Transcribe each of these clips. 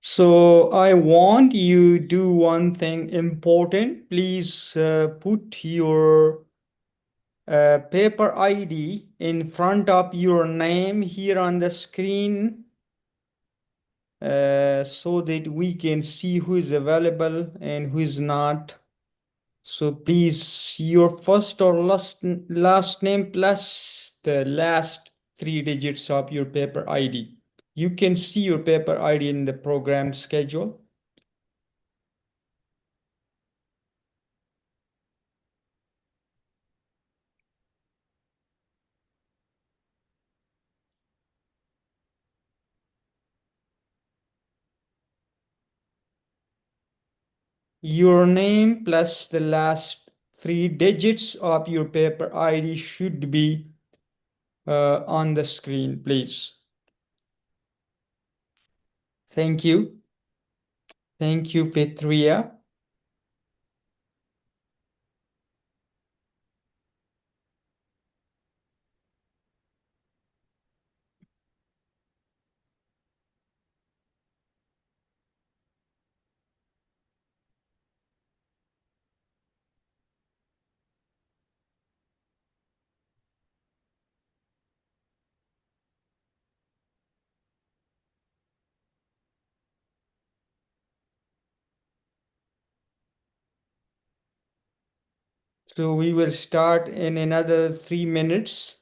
So I want you do one thing important. Please put your paper ID in front of your name here on the screen so that we can see who is available and who is not. So please, your first or last name plus the last three digits of your paper ID. You can see your paper ID in the program schedule. Your name plus the last three digits of your paper ID should be on the screen, please. Thank you. Thank you, Petria. So we will start in another 3 minutes.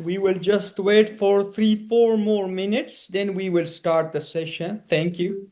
We will just wait for 3, 4 more minutes, then we will start the session. Thank you.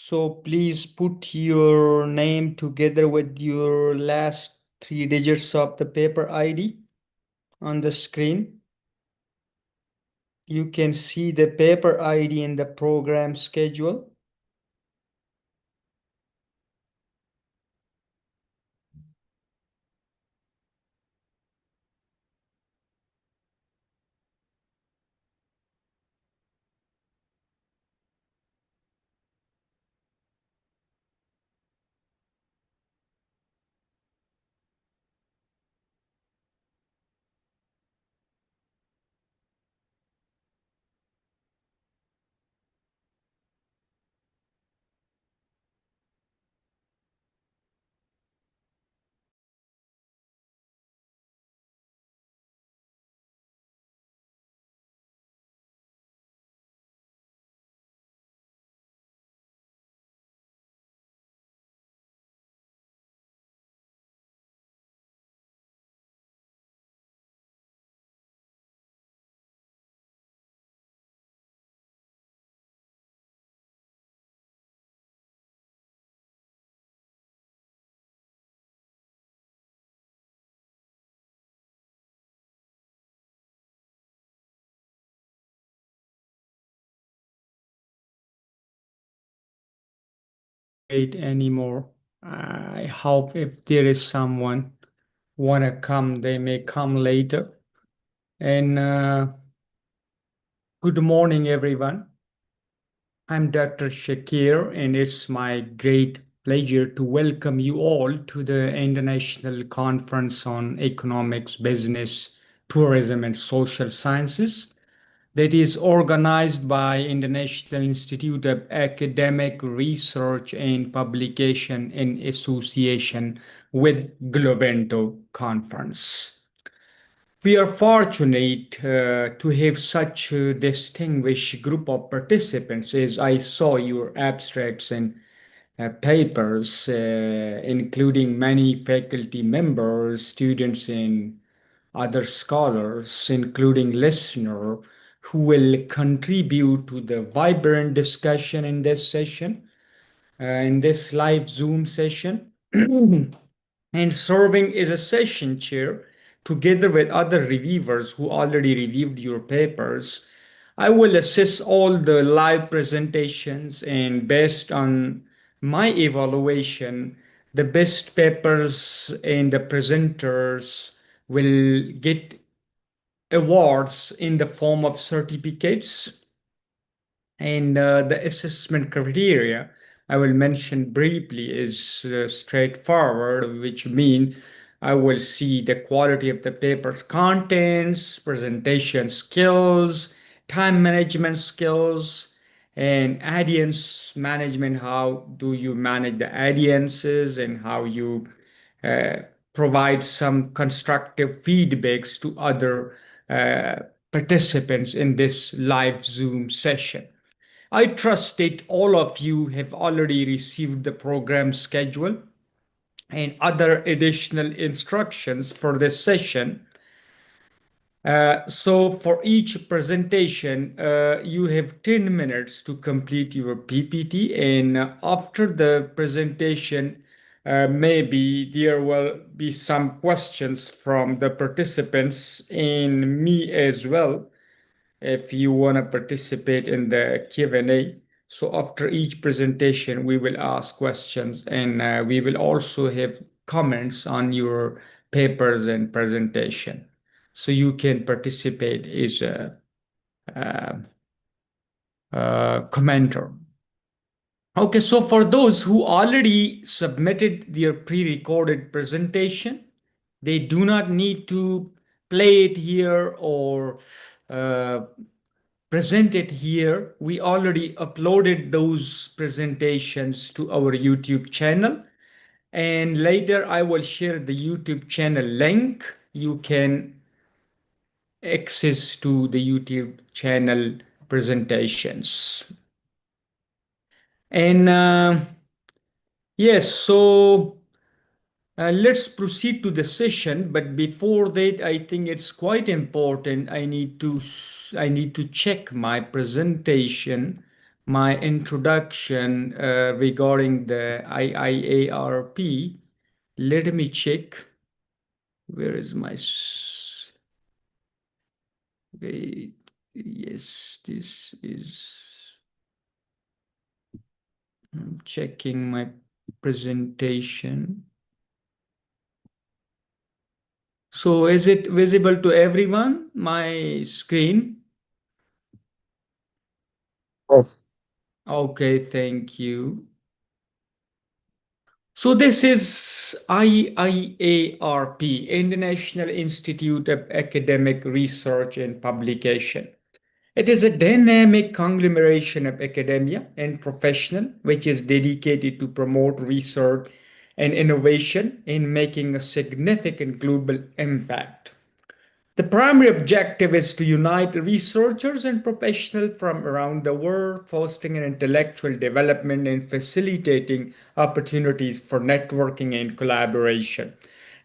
So please put your name together with your last three digits of the paper ID on the screen. You can see the paper ID in the program schedule. Wait anymore. I hope if there is someone wanna come, they may come later. And good morning, everyone. I'm Dr. Shakir, and it's my great pleasure to welcome you all to the International Conference on Economics, Business, Tourism, and Social Sciences that is organized by International Institute of Academic Research and Publication in association with Globento Conference. We are fortunate to have such a distinguished group of participants as I saw your abstracts and papers, including many faculty members, students, and other scholars, including listeners, who will contribute to the vibrant discussion in this session, in this live Zoom session. And serving as a session chair together with other reviewers who already reviewed your papers. I will assess all the live presentations, and based on my evaluation, the best papers and the presenters will get awards in the form of certificates. And the assessment criteria I will mention briefly is straightforward, which mean I will see the quality of the paper's contents, presentation skills, time management skills, and audience management. How do you manage the audiences and how you uh, provide some constructive feedbacks to other uh, participants in this live Zoom session. I trust that all of you have already received the program schedule and other additional instructions for this session. So for each presentation, you have 10 minutes to complete your PPT, and after the presentation, maybe there will be some questions from the participants and me as well if you want to participate in the Q&A. So after each presentation, we will ask questions, and we will also have comments on your papers and presentation. So you can participate as uh, a commenter. Okay, so for those who already submitted their pre-recorded presentation, they do not need to play it here or uh, present it here. We already uploaded those presentations to our YouTube channel. And later I will share the YouTube channel link. You can access to the YouTube channel presentations. And yes, so let's proceed to the session. But before that, I think it's quite important. I need to check my presentation my introduction regarding the IIARP. Let me check. Where is my... Wait. Yes, this is... I'm checking my presentation. So is it visible to everyone, my screen? Yes. Okay, thank you. So this is IIARP, International Institute of Academic Research and Publication. It is a dynamic conglomeration of academia and professional, which is dedicated to promote research and innovation in making a significant global impact. The primary objective is to unite researchers and professionals from around the world, fostering an intellectual development and facilitating opportunities for networking and collaboration.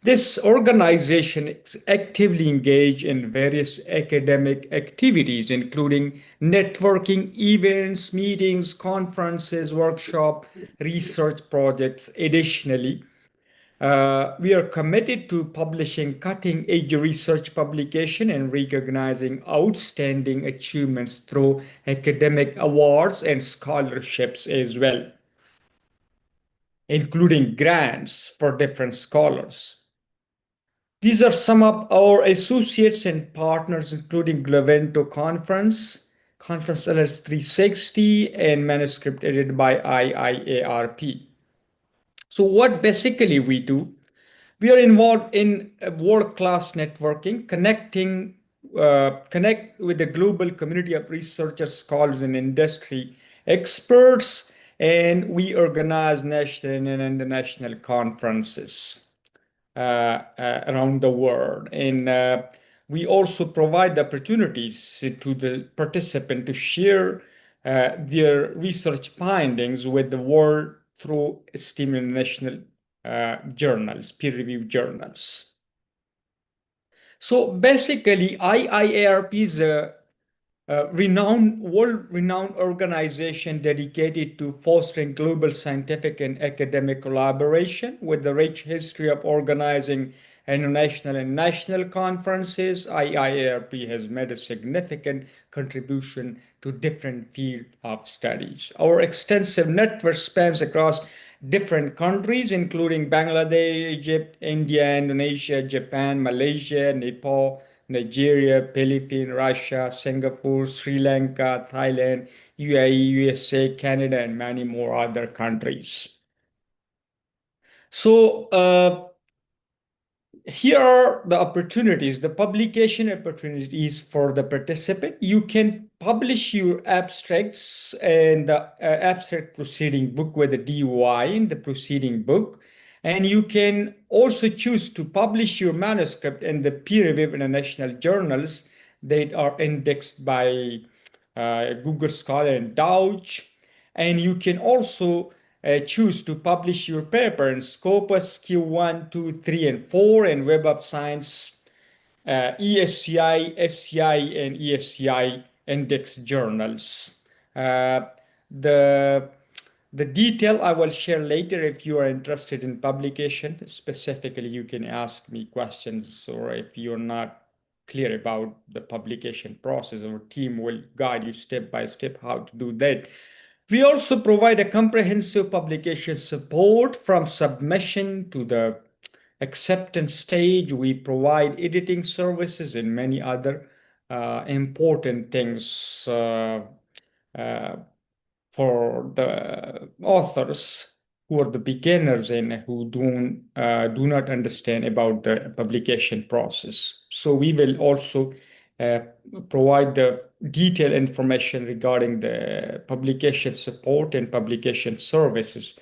This organization is actively engaged in various academic activities, including networking events, meetings, conferences, workshops, research projects. Additionally, we are committed to publishing cutting-edge research publication and recognizing outstanding achievements through academic awards and scholarships as well, including grants for different scholars. These are some of our associates and partners, including Glavento Conference LS 360, and manuscript edited by IIARP. So what basically we do, we are involved in world-class networking, connect with the global community of researchers, scholars, and industry experts, and we organize national and international conferences around the world. And we also provide opportunities to the participant to share their research findings with the world through esteemed international journals, peer-reviewed journals. So basically, IIARP is a world-renowned organization dedicated to fostering global scientific and academic collaboration with the rich history of organizing international and national conferences. IIARP has made a significant contribution to different fields of studies. Our extensive network spans across different countries, including Bangladesh, Egypt, India, Indonesia, Japan, Malaysia, Nepal, Nigeria, Philippines, Russia, Singapore, Sri Lanka, Thailand, UAE, USA, Canada, and many more other countries. So, here are the opportunities, the publication opportunities for the participant. You can publish your abstracts in the abstract proceeding book with the DOI in the proceeding book. And you can also choose to publish your manuscript in the peer-reviewed international journals that are indexed by Google Scholar and Deutsch. And you can also choose to publish your paper in Scopus Q1, 2, 3, and 4 in Web of Science, ESCI, SCI, and ESCI index journals. The the detail I will share later. If you are interested in publication, specifically, you can ask me questions, or if you're not clear about the publication process, our team will guide you step by step how to do that. We also provide a comprehensive publication support from submission to the acceptance stage. We provide editing services and many other important things uh, for the authors who are the beginners and who do not understand about the publication process. So we will also uh, provide the detailed information regarding the publication support and publication services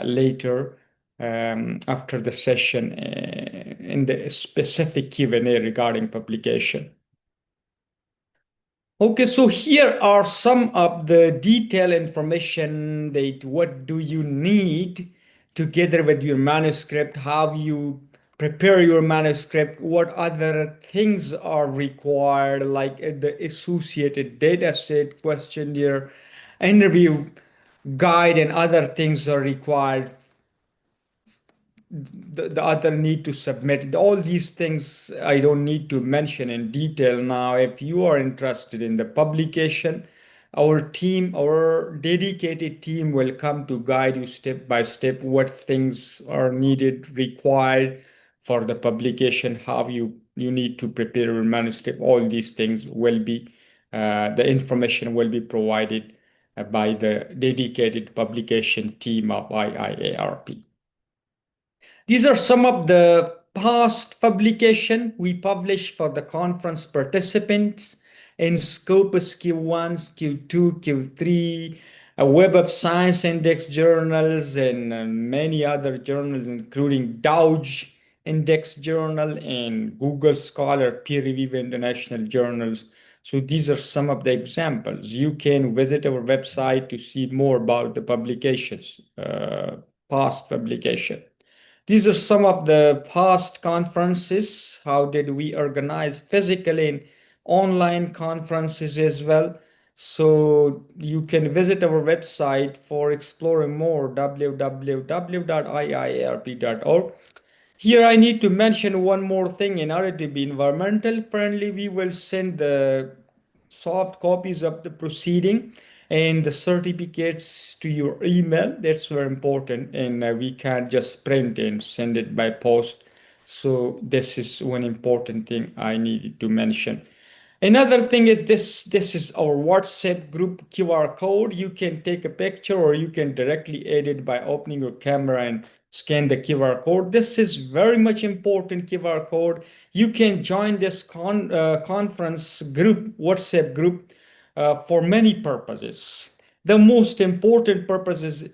later after the session in the specific Q&A regarding publication. Okay, so here are some of the detailed information that what do you need together with your manuscript, how you prepare your manuscript, what other things are required, like the associated data set questionnaire, interview guide and other things are required, the other need to submit. All these things I don't need to mention in detail now. If you are interested in the publication, our dedicated team will come to guide you step by step what things are needed, required for the publication, how you need to prepare your manuscript. All these things will be, the information will be provided by the dedicated publication team of IIARP. These are some of the past publication we published for the conference participants in Scopus Q1, Q2, Q3, Web of Science Index journals, and many other journals, including Douge Index Journal and Google Scholar peer-reviewed international journals. So these are some of the examples. You can visit our website to see more about the publications, past publication. These are some of the past conferences. How did we organize physical and online conferences as well? So you can visit our website for exploring more, www.iiarp.org. Here I need to mention one more thing. In order to be environmental friendly, we will send the soft copies of the proceeding and the certificates to your email. That's very important, and we can't just print and send it by post. So this is one important thing I needed to mention. Another thing is this is our WhatsApp group QR code. You can take a picture or you can directly edit by opening your camera and scan the QR code. This is very much important QR code. You can join this conference group, WhatsApp group, for many purposes. The most important purpose is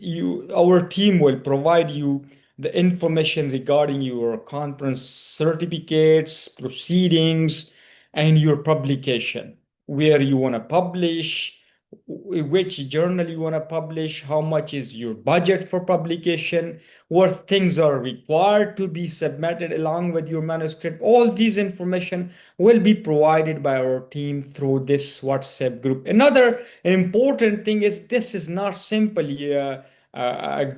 our team will provide you the information regarding your conference certificates, proceedings, and your publication, where you want to publish, which journal you want to publish, how much is your budget for publication, what things are required to be submitted along with your manuscript. All these information will be provided by our team through this WhatsApp group. Another important thing is this is not simply a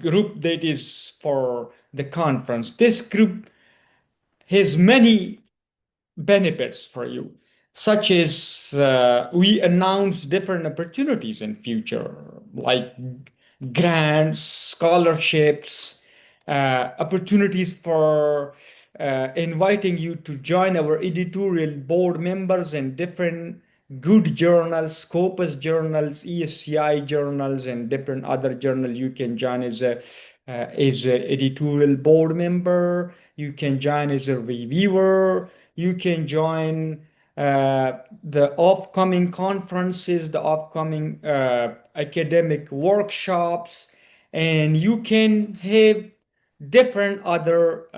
group that is for the conference. This group has many benefits for you, such as we announce different opportunities in future, like grants, scholarships, opportunities for inviting you to join our editorial board members in different good journals, Scopus journals, ESCI journals, and different other journals. You can join as a editorial board member. You can join as a reviewer. You can join the upcoming conferences, the upcoming academic workshops, and you can have different other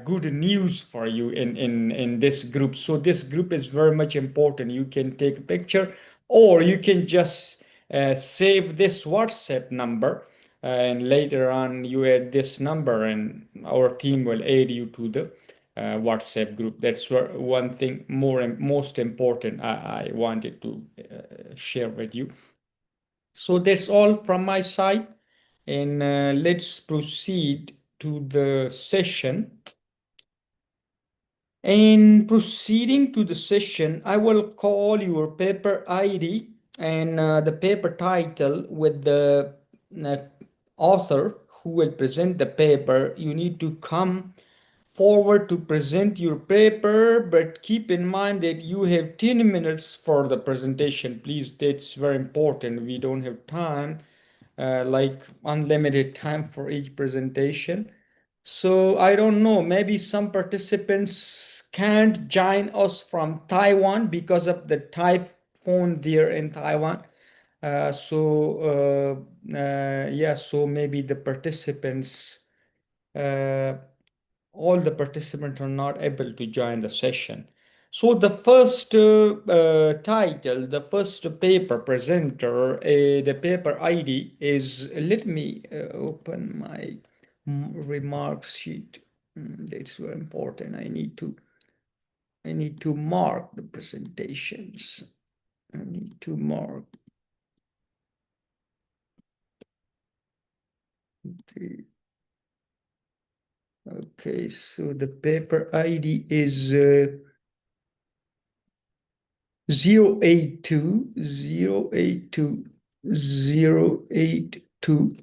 good news for you in this group. So this group is very much important. You can take a picture or you can just save this WhatsApp number, and later on you add this number and our team will add you to the WhatsApp group. That's one thing more and most important I wanted to share with you. So that's all from my side, and let's proceed to the session. In proceeding to the session, I will call your paper ID and the paper title with the uh, author who will present the paper. You need to come forward to present your paper, but keep in mind that you have 10 minutes for the presentation. Please, that's very important. We don't have time, like unlimited time for each presentation. So I don't know, maybe some participants can't join us from Taiwan because of the typhoon there in Taiwan. Yeah, so maybe the participants, uh, all the participants are not able to join the session. So the first title, the first paper presenter, the paper ID is, let me open my remarks sheet. That's very important. I need to mark the presentations. I need to mark. Okay, so the paper ID is 082 082 082.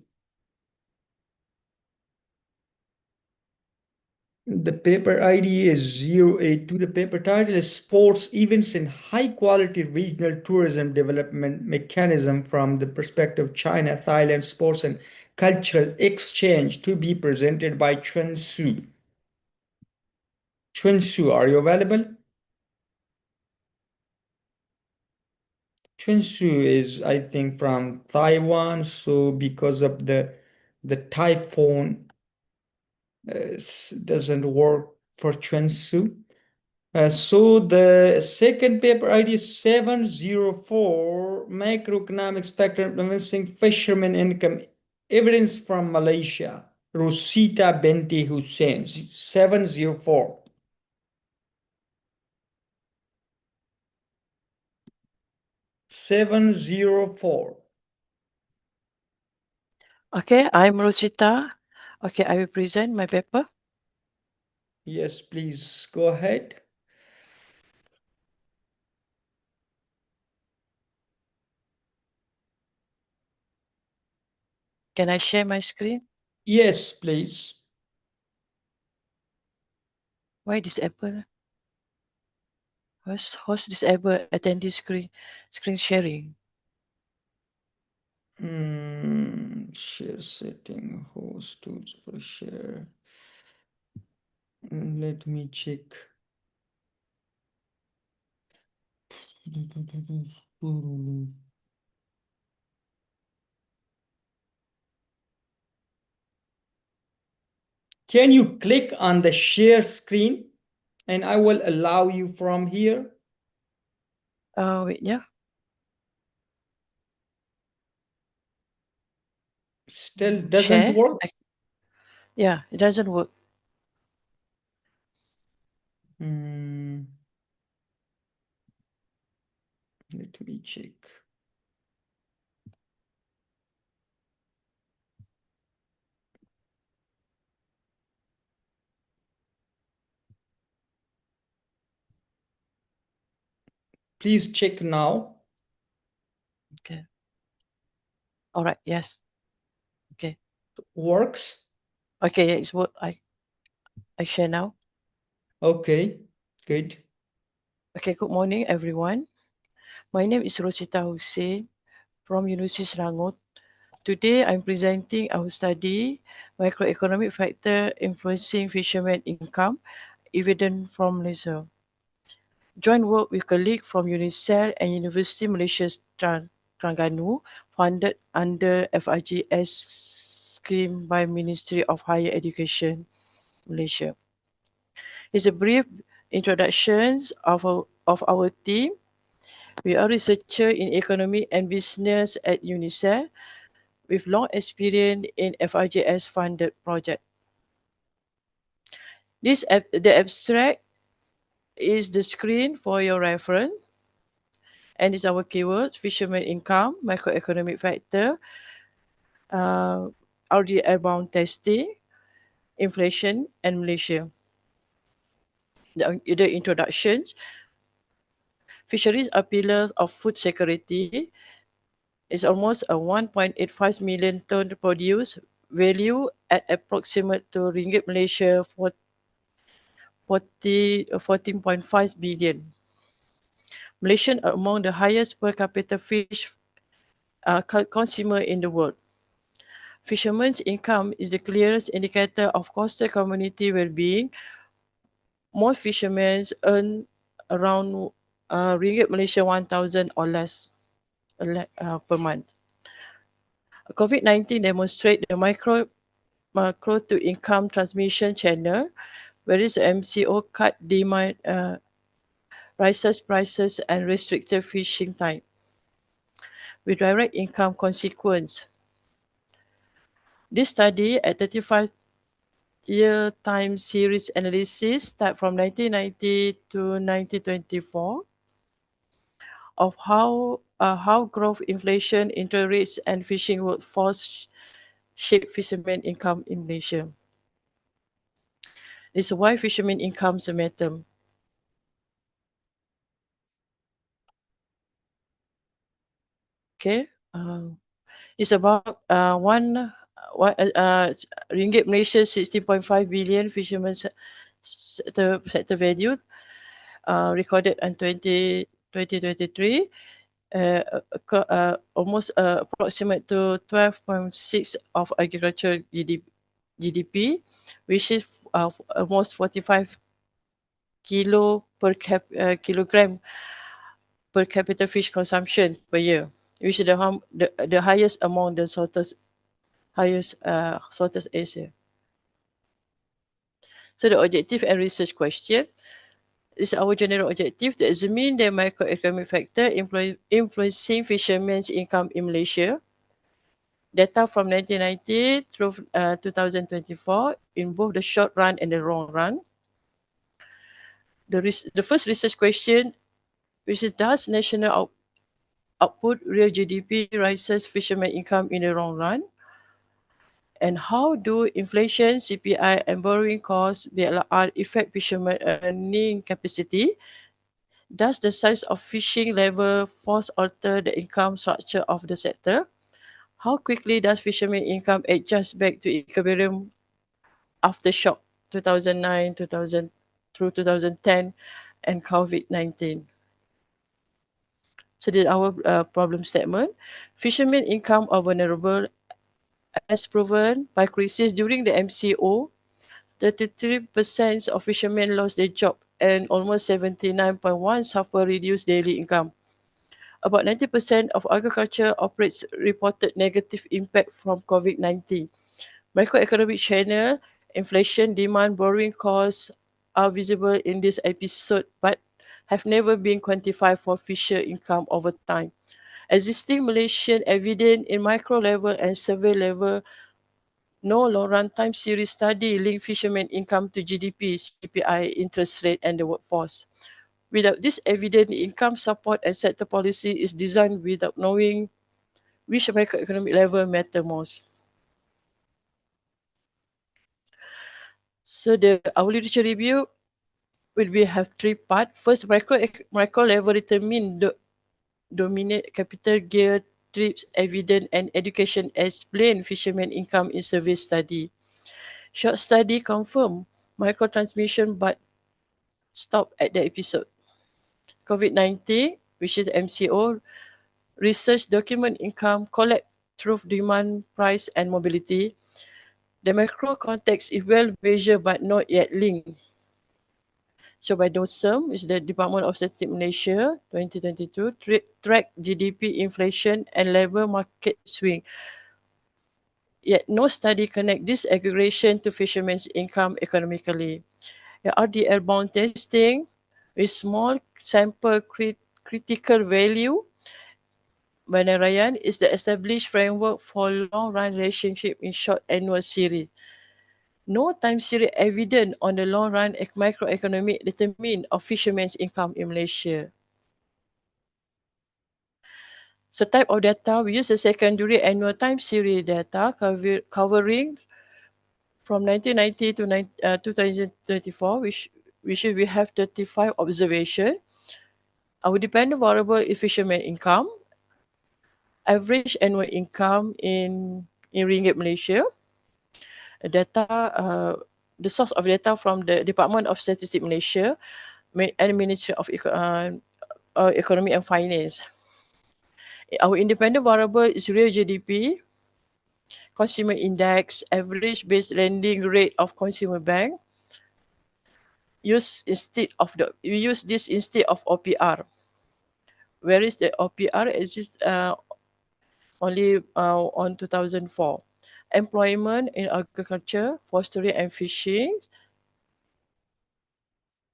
The paper ID is 082. The paper title is Sports Events and High Quality Regional Tourism Development Mechanism from the Perspective of China, Thailand Sports and Cultural Exchange, to be presented by Chuen Su. Chuen Su, are you available? Chuen Su is, I think, from Taiwan. So because of the typhoon doesn't work for Chuen Su. So the second paper ID is 704, Macroeconomic Spectrum Convincing Fishermen Income Evidence from Malaysia, Rosita Benti Hussein, 704. Seven zero four. Okay, I'm Rosita. Okay, I will present my paper. Yes, please go ahead. Can I share my screen? Yes, please. Why disable? Host disable attendee screen sharing. Share setting, host tools for share. Let me check. Can you click on the share screen and I will allow you from here? Wait, yeah. Still doesn't Share. work? Yeah, it doesn't work. Hmm, let me check. Please check now. Okay. All right. Yes. Okay. Works? Okay. Yeah, it's what I share now. Okay, good. Okay. Good morning, everyone. My name is Rosita Hussein from University Selangor. Today, I'm presenting our study, Microeconomic Factor Influencing Fishermen Income, Evident from Malaysia. Joint work with colleagues from UNICEF and University Malaysia Terengganu, funded under FIGS scheme by Ministry of Higher Education, Malaysia. Here's a brief introduction of our team. We are researchers in economy and business at UNICEF with long experience in FIGS funded project. The abstract is the screen for your reference, and is our keywords: fisherman income, microeconomic factor, uh, RD airbound testing, inflation, and Malaysia. The introductions: fisheries are pillars of food security. It's almost a 1.85 million ton produce, value at approximate to ringgit Malaysia for 14.5 billion. Malaysians are among the highest per capita fish consumer in the world. Fishermen's income is the clearest indicator of coastal community well-being. Most fishermen earn around ringgit Malaysia 1,000 or less per month. COVID-19 demonstrates the macro to income transmission channel, whereas the MCO cut demand, rises prices and restricted fishing time. With direct income consequence. This study at 35-year time series analysis start from 1990 to 1924 of how growth, inflation, interest rates, and fishing workforce shape fishermen income in Malaysia. This is why fishermen incomes matter. Okay. It's about ringgit Malaysia 16.5 billion fishermen sector value recorded in 2023, almost approximate to 12.6 of agricultural GDP, which is almost 45 kilogram per capita fish consumption per year, which is the highest among the Southeast Asia. So the objective and research question is our general objective to examine the microeconomic factor influencing fishermen's income in Malaysia. Data from 1990 through 2024 in both the short run and the long run. The first research question, which is does national output real GDP rises fishermen income in the long run? And how do inflation, CPI, and borrowing costs (BLR) affect fishermen earning capacity? Does the size of fishing level force alter the income structure of the sector? How quickly does fishermen income adjust back to equilibrium after shock 2009, 2000 through 2010, and COVID-19? So this is our problem statement. Fishermen income are vulnerable as proven by crisis during the MCO. 33% of fishermen lost their job and almost 79.1 suffer reduced daily income. About 90% of agriculture operates reported negative impact from COVID-19. Microeconomic channel, inflation, demand, borrowing costs are visible in this episode but have never been quantified for fisher income over time. Existing Malaysian evidence in micro level and survey level, no long-run time series study link fishermen income to GDP, CPI, interest rate, and the workforce. Without this evidence, income support and sector policy is designed without knowing which microeconomic level matter most. So our literature review will be have three parts. First, micro level determine dominate capital gear trips, evidence, and education explain fishermen income in survey study. Short study confirm micro transmission but stop at the episode. COVID-19, which is MCO, research document income collect through demand, price, and mobility. The macro context is well measured but not yet linked. So by DOSM, which is the Department of Statistics Malaysia 2022, track GDP inflation and labour market swing. Yet no study connect this aggregation to fishermen's income economically. The RDL bound testing with small sample critical value Banarayan is the established framework for long-run relationship in short annual series. No time series evident on the long-run microeconomic determinant of fishermen's income in Malaysia. So type of data, we use a secondary annual time series data covering from 1990 to 2024, which we have 35 observation. Our dependent variable is fishermen income, average annual income in ringgit Malaysia. Data, the source of data from the Department of Statistics Malaysia and Ministry of Economy and Finance. Our independent variable is real GDP, consumer index, average base lending rate of consumer bank. We use this instead of OPR. Whereas the OPR exists only on 2004. Employment in agriculture, forestry, and fishing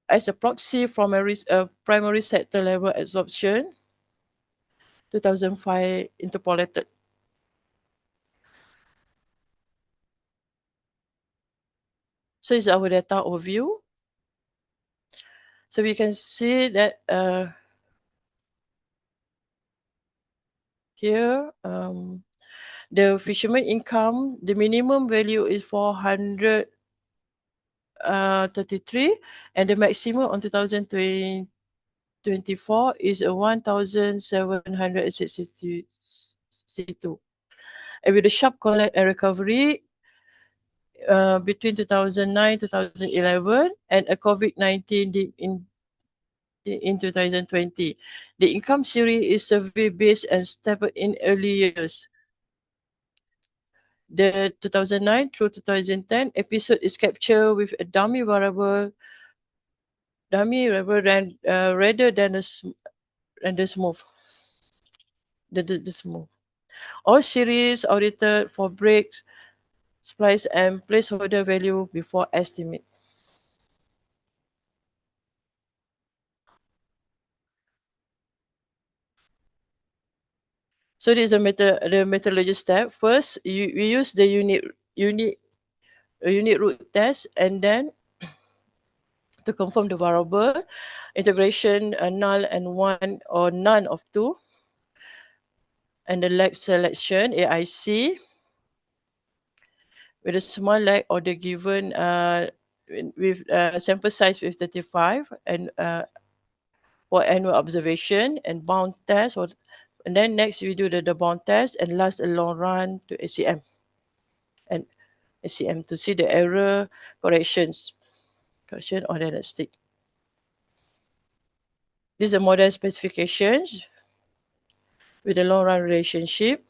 as a proxy from a primary sector level absorption, 2005 interpolated. So it's our data overview. So we can see that here The fisherman income, the minimum value is 433, and the maximum on 2024 is 1,762. And with the sharp collapse and recovery between 2009 2011 and a COVID-19 dip in 2020, the income series is survey-based and stable in early years. The 2009 through 2010 episode is captured with a dummy variable rather than the smooth. The smooth. All series audited for breaks, splice, and placeholder value before estimate. So this is the methodology step. First, we use the unit root test, and then to confirm the variable integration null and one or none of two, and the lag selection AIC with a small lag or the given with sample size with 35 and for annual observation and bound test, and then next we do the bound test, and last a long run to ACM and ACM to see the error correction or diagnostic. These are model specifications with the long run relationship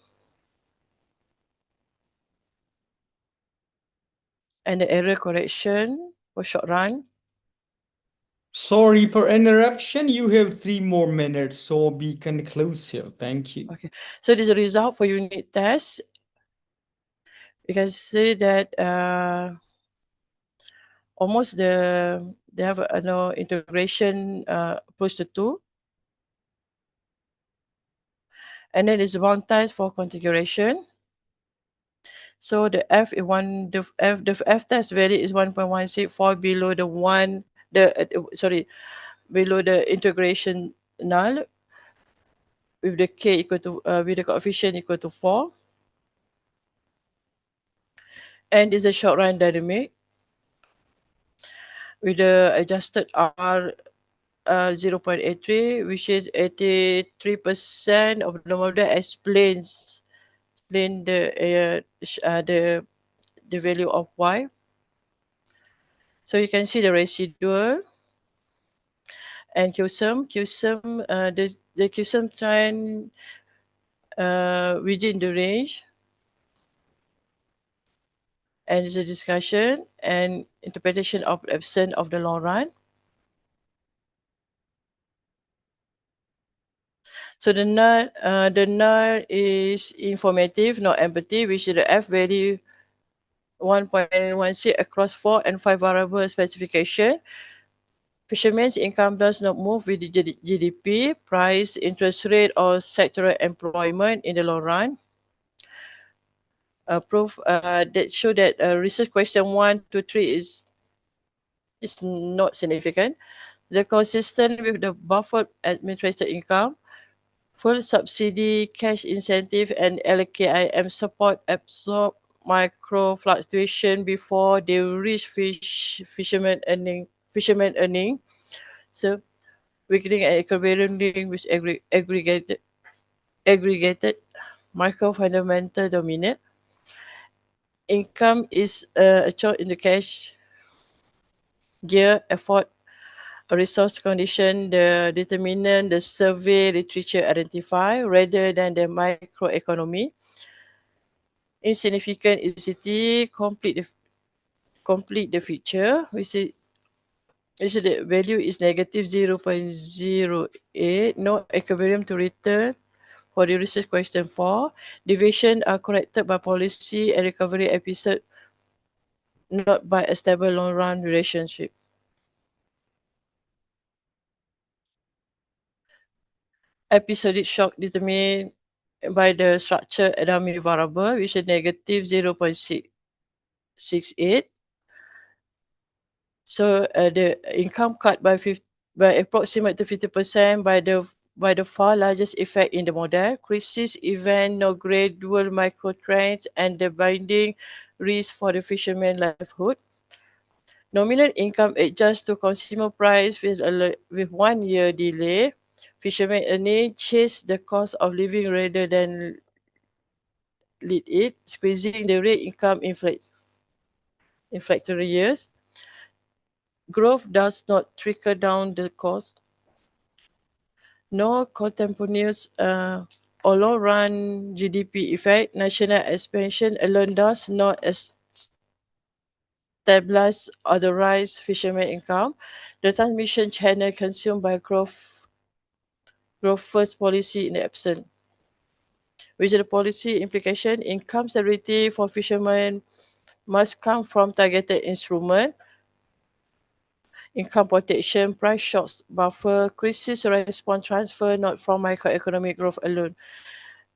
and the error correction for short run. Sorry for interruption. You have 3 more minutes, so be conclusive. Thank you. Okay, so this is the result for unit test. You can see that almost they have no integration close to 2. And then it's bound test for configuration. So the F is the F test value is 1.164 below the one below the integration null with the K equal to with the coefficient equal to 4. And is a short run dynamic with the adjusted R 0.83, which is 83% of the model explain the value of Y. So you can see the residual and QSUM. The QSUM trend within the range, and it's a discussion and interpretation of absent of the long run. So the null is informative, not empathy, which is the F value 1.16 across 4 and 5 variable specification. Fishermen's income does not move with the GDP, price, interest rate, or sectoral employment in the long run. Proof that show that research question 1 to 3 is not significant. They're consistent with the buffered administrated income, full subsidy, cash incentive, and LKIM support absorb micro fluctuation before they reach fisherman earning. So weakening and equilibrium link with aggregated micro fundamental dominant. Income is a choice in the cash gear effort resource condition, the determinant the survey literature identify rather than the microeconomy. Insignificant ECT complete the feature. We see the value is negative 0.08. No equilibrium to return for the research question 4. Deviation are corrected by policy and recovery episode, not by a stable long run relationship. Episodic shock determined by the structure dummy variable, which is negative 0.668. So the income cut by approximate to 50% by the by the far largest effect in the model, crisis event, no gradual micro trends, and the binding risk for the fisherman livelihood. Nominal income adjusts to consumer price with 1 year delay. Fishermen earning chase the cost of living rather than lead it, squeezing the real income inflationary years. Growth does not trickle down the cost. No contemporaneous or long-run GDP effect. National expansion alone does not stabilize or the rise fishermen income. The transmission channel consumed by growth first policy in the absent. Which is the policy implication? Income stability for fishermen must come from targeted instrument, income protection, price shocks, buffer, crisis response transfer, not from microeconomic growth alone.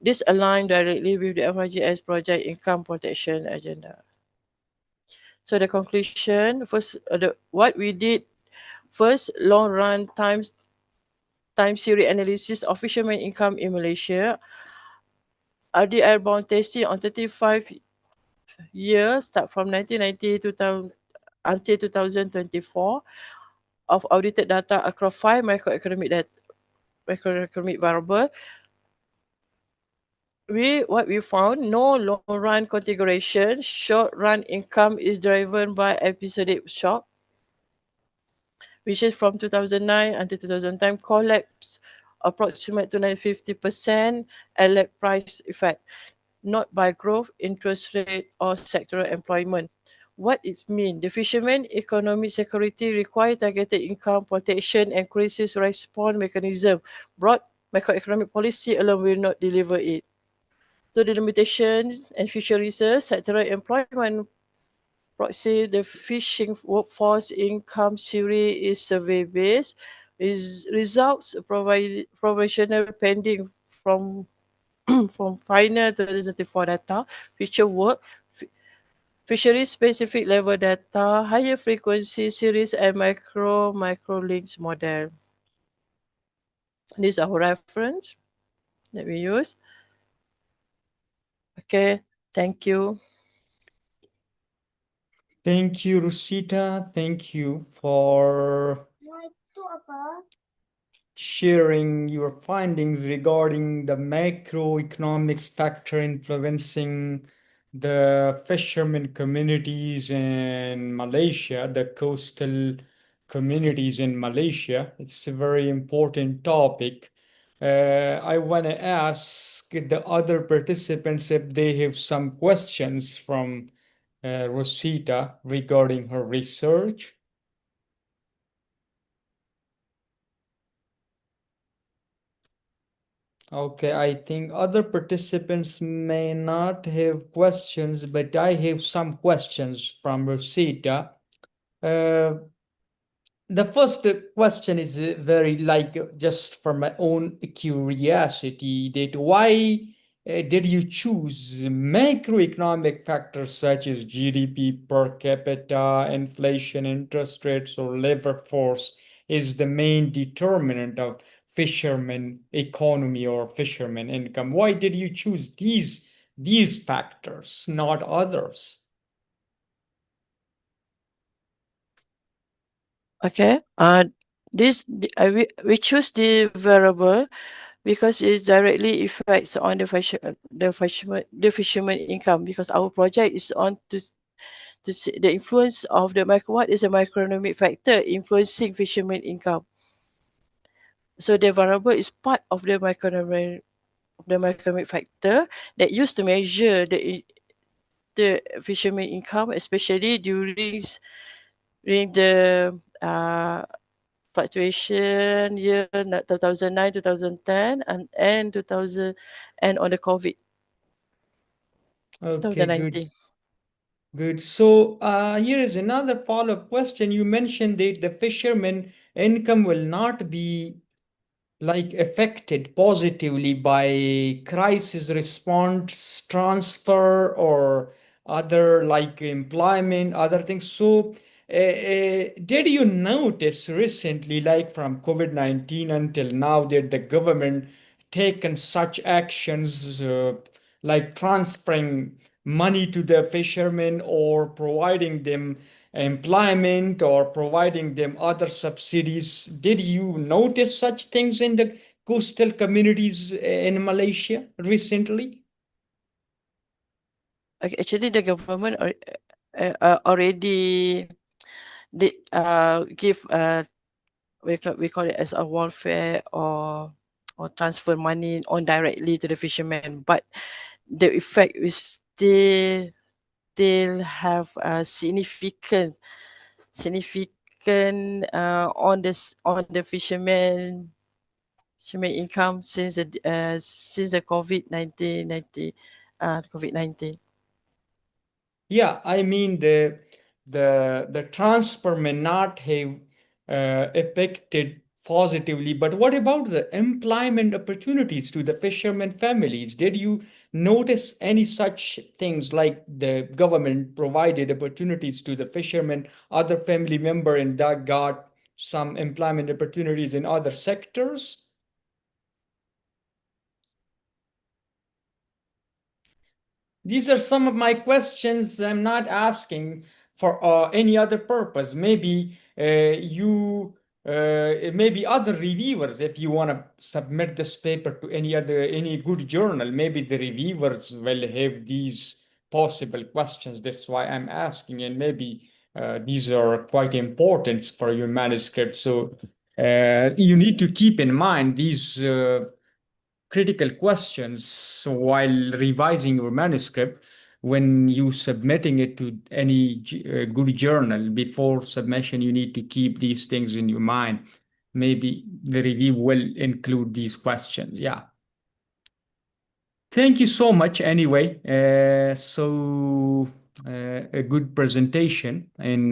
This aligns directly with the FRGS project income protection agenda. So the conclusion, first, what we did first, long run time series analysis of fishermen income in Malaysia. RDR bound testing on 35 years, start from 1990 to until 2024, of audited data across five macroeconomic variable. What we found, no long run configuration, short run income is driven by episodic shock, which is from 2009 until 2010, collapse approximate to 50%, and lag price effect, not by growth, interest rate, or sectoral employment. What it means? The fishermen economic security require targeted income protection and crisis response mechanism. Broad macroeconomic policy alone will not deliver it. So the limitations and future research, sectoral employment proxy, the fishing workforce income series is survey based. Results provisional pending from from final 2024 data, future work, fishery specific level data, higher frequency series, and microlinks model. These are our reference that we use. Okay, thank you. Thank you, Rosita. Thank you for sharing your findings regarding the macroeconomics factor influencing the fishermen communities in Malaysia, the coastal communities in Malaysia. It's a very important topic. I want to ask the other participants if they have some questions from Rosita regarding her research. Okay, I think other participants may not have questions, but I have some questions from Rosita. Uh, the first question is very just for my own curiosity that why did you choose macroeconomic factors such as GDP per capita, inflation, interest rates, or labor force is the main determinant of fisherman economy or fisherman income? Why did you choose these factors, not others? Okay. We choose the variable because it directly affects on the fisherman income, because our project is on to see the influence of the micro, what is a microeconomic factor influencing fisherman income. So the variable is part of the microeconomic factor that used to measure the fisherman income, especially during the fluctuation year 2009, 2010, and 2000, and on the COVID Okay, good. 2019. Good. So here is another follow-up question. You mentioned that the fishermen income will not be affected positively by crisis response transfer or other like employment, other things. So did you notice recently, like from COVID-19 until now, that the government taken such actions like transferring money to the fishermen or providing them employment or providing them other subsidies? Did you notice such things in the coastal communities in Malaysia recently? Actually, the government already did give we call it as a welfare or transfer money on directly to the fishermen, but the effect is still have a significant on the fishermen income since the COVID-19. Yeah, I mean the transfer may not have affected positively, but what about the employment opportunities to the fishermen families? Did you notice any such things like the government provided opportunities to the fishermen, other family member, and that got some employment opportunities in other sectors? These are some of my questions. I'm not asking for any other purpose. Maybe maybe other reviewers, if you want to submit this paper to any good journal, maybe the reviewers will have these possible questions. That's why I'm asking, and maybe these are quite important for your manuscript. So you need to keep in mind these critical questions while revising your manuscript when you submitting it to any good journal. Before submission, you need to keep these things in your mind. Maybe the review will include these questions. Yeah. Thank you so much anyway. A good presentation, and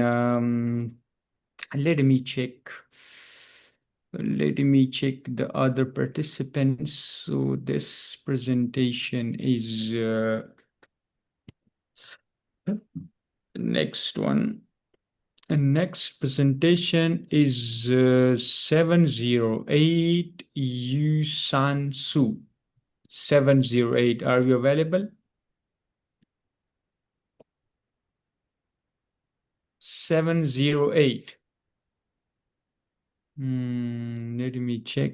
let me check. Let me check the other participants. So this presentation is next one. And next presentation is 708 Yu San Su. 708. Are you available? 708. Let me check.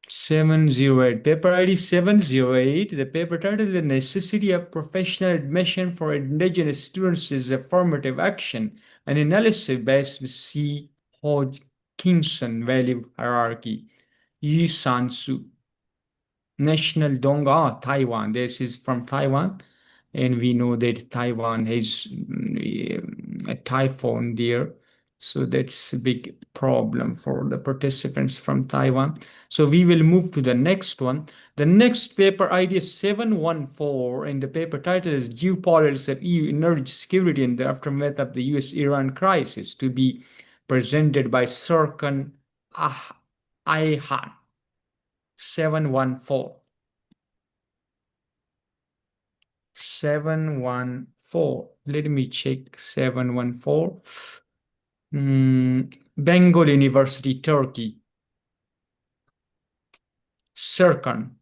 708. Paper ID 708. The paper title, The Necessity of Professional Admission for Indigenous Students is Affirmative Action, an analysis based on C. Hodgkinson Value Hierarchy. Yu San Su. National Donga, Taiwan. This is from Taiwan. And we know that Taiwan has a typhoon there. So that's a big problem for the participants from Taiwan. So we will move to the next one. The next paper ID is 714, and the paper title is Geopolitics of EU Energy Security in the Aftermath of the US-Iran Crisis, to be presented by Serkan Ayhan. 714. 714. Let me check 714. Bengal University, Turkey. Serkan.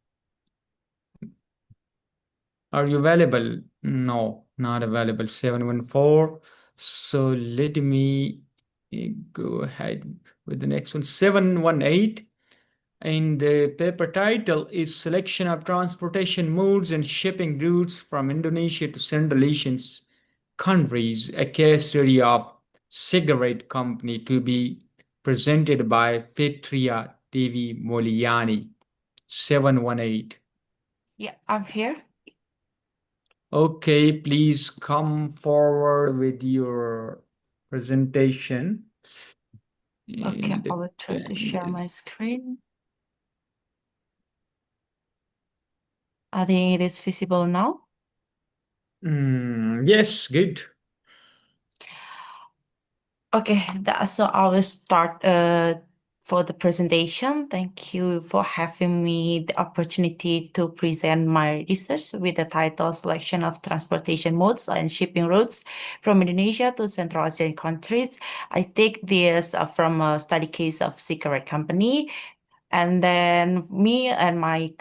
Are you available? No, not available. 714. So let me go ahead with the next one. 718. And the paper title is Selection of Transportation Modes and Shipping Routes from Indonesia to Central Asian Countries, a case study of cigarette company, to be presented by Fitria Devi Moliani. 718. Yeah, I'm here. Okay, please come forward with your presentation. Okay, And I will try to share my screen. I think it is visible now. Yes, good. Okay, so I will start for the presentation. Thank you for having me the opportunity to present my research with the title Selection of Transportation Modes and Shipping Routes from Indonesia to Central Asian Countries. I take this from a study case of cigarette company. And then me and my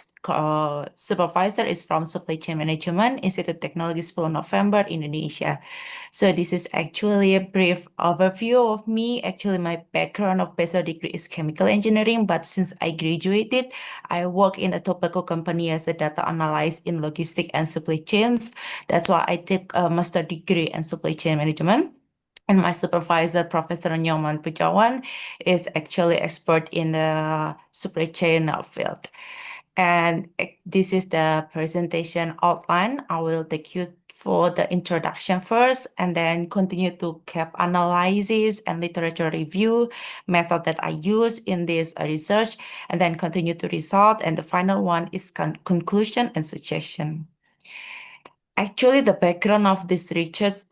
supervisor is from Supply Chain Management, Institute Technology School November, Indonesia. So this is actually a brief overview of me. Actually, my background of bachelor degree is chemical engineering, but since I graduated, I work in a tobacco company as a data analyst in logistics and supply chains. That's why I took a master degree in supply chain management. And my supervisor, Professor Nyoman Pujawan, is actually expert in the supply chain field. And this is the presentation outline. I will take you for the introduction first, and then continue to gap analysis and literature review method that I use in this research, and then continue to result. And the final one is conclusion and suggestion. Actually, the background of this research,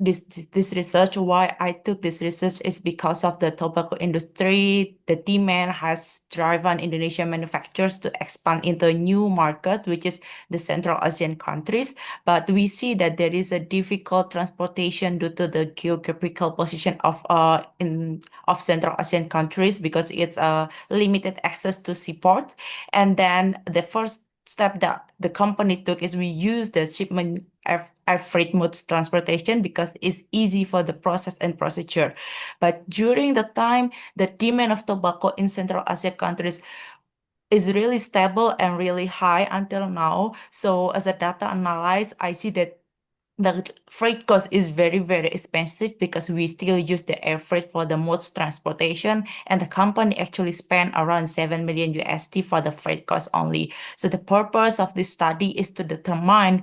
why I took this research is because of the tobacco industry. The demand has driven Indonesian manufacturers to expand into a new market, which is the Central Asian countries. But we see that there is a difficult transportation due to the geographical position of Central Asian countries, because it's a limited access to seaport. And then the first step that the company took is we use the shipment air freight modes transportation because it's easy for the process and procedure. But during the time, the demand of tobacco in Central Asia countries is really stable and really high until now. So as a data analyst, I see that the freight cost is very, very expensive because we still use the air freight for the modes transportation, and the company actually spent around 7 million USD for the freight cost only. So the purpose of this study is to determine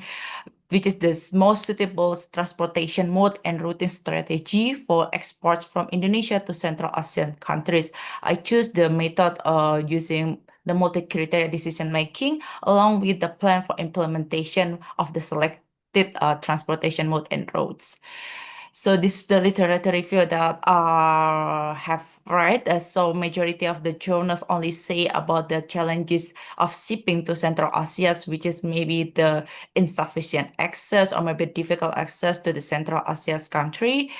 which is the most suitable transportation mode and routing strategy for exports from Indonesia to Central Asian countries. I choose the method using the multi-criteria decision making along with the plan for implementation of the selected transportation mode and routes. So this is the literature review that I have read. So majority of the journals only say about the challenges of shipping to Central Asia, which is maybe the insufficient access or maybe difficult access to the Central Asia's country.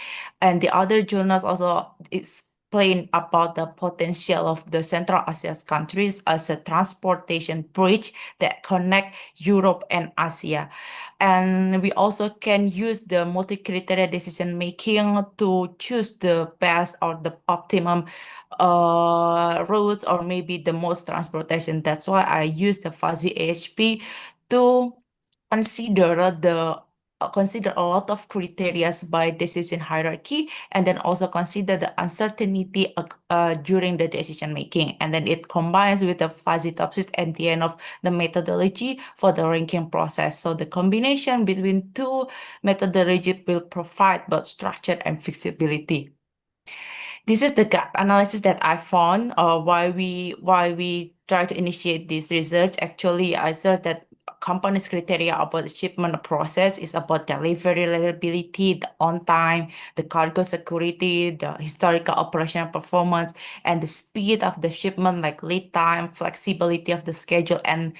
And the other journals also explain about the potential of the Central Asia's countries as a transportation bridge that connect Europe and Asia. And we also can use the multi-criteria decision making to choose the best or the optimum routes or maybe the most transportation. That's why I use the fuzzy AHP to consider a lot of criteria by decision hierarchy, and then also consider the uncertainty during the decision making. And then it combines with the fuzzy topsis at the end of the methodology for the ranking process. So the combination between two methodologies will provide both structure and flexibility. This is the gap analysis that I found, why we try to initiate this research. Actually, I searched that company's criteria about the shipment process is about delivery reliability, the on time, the cargo security, the historical operational performance, and the speed of the shipment, like lead time, flexibility of the schedule, and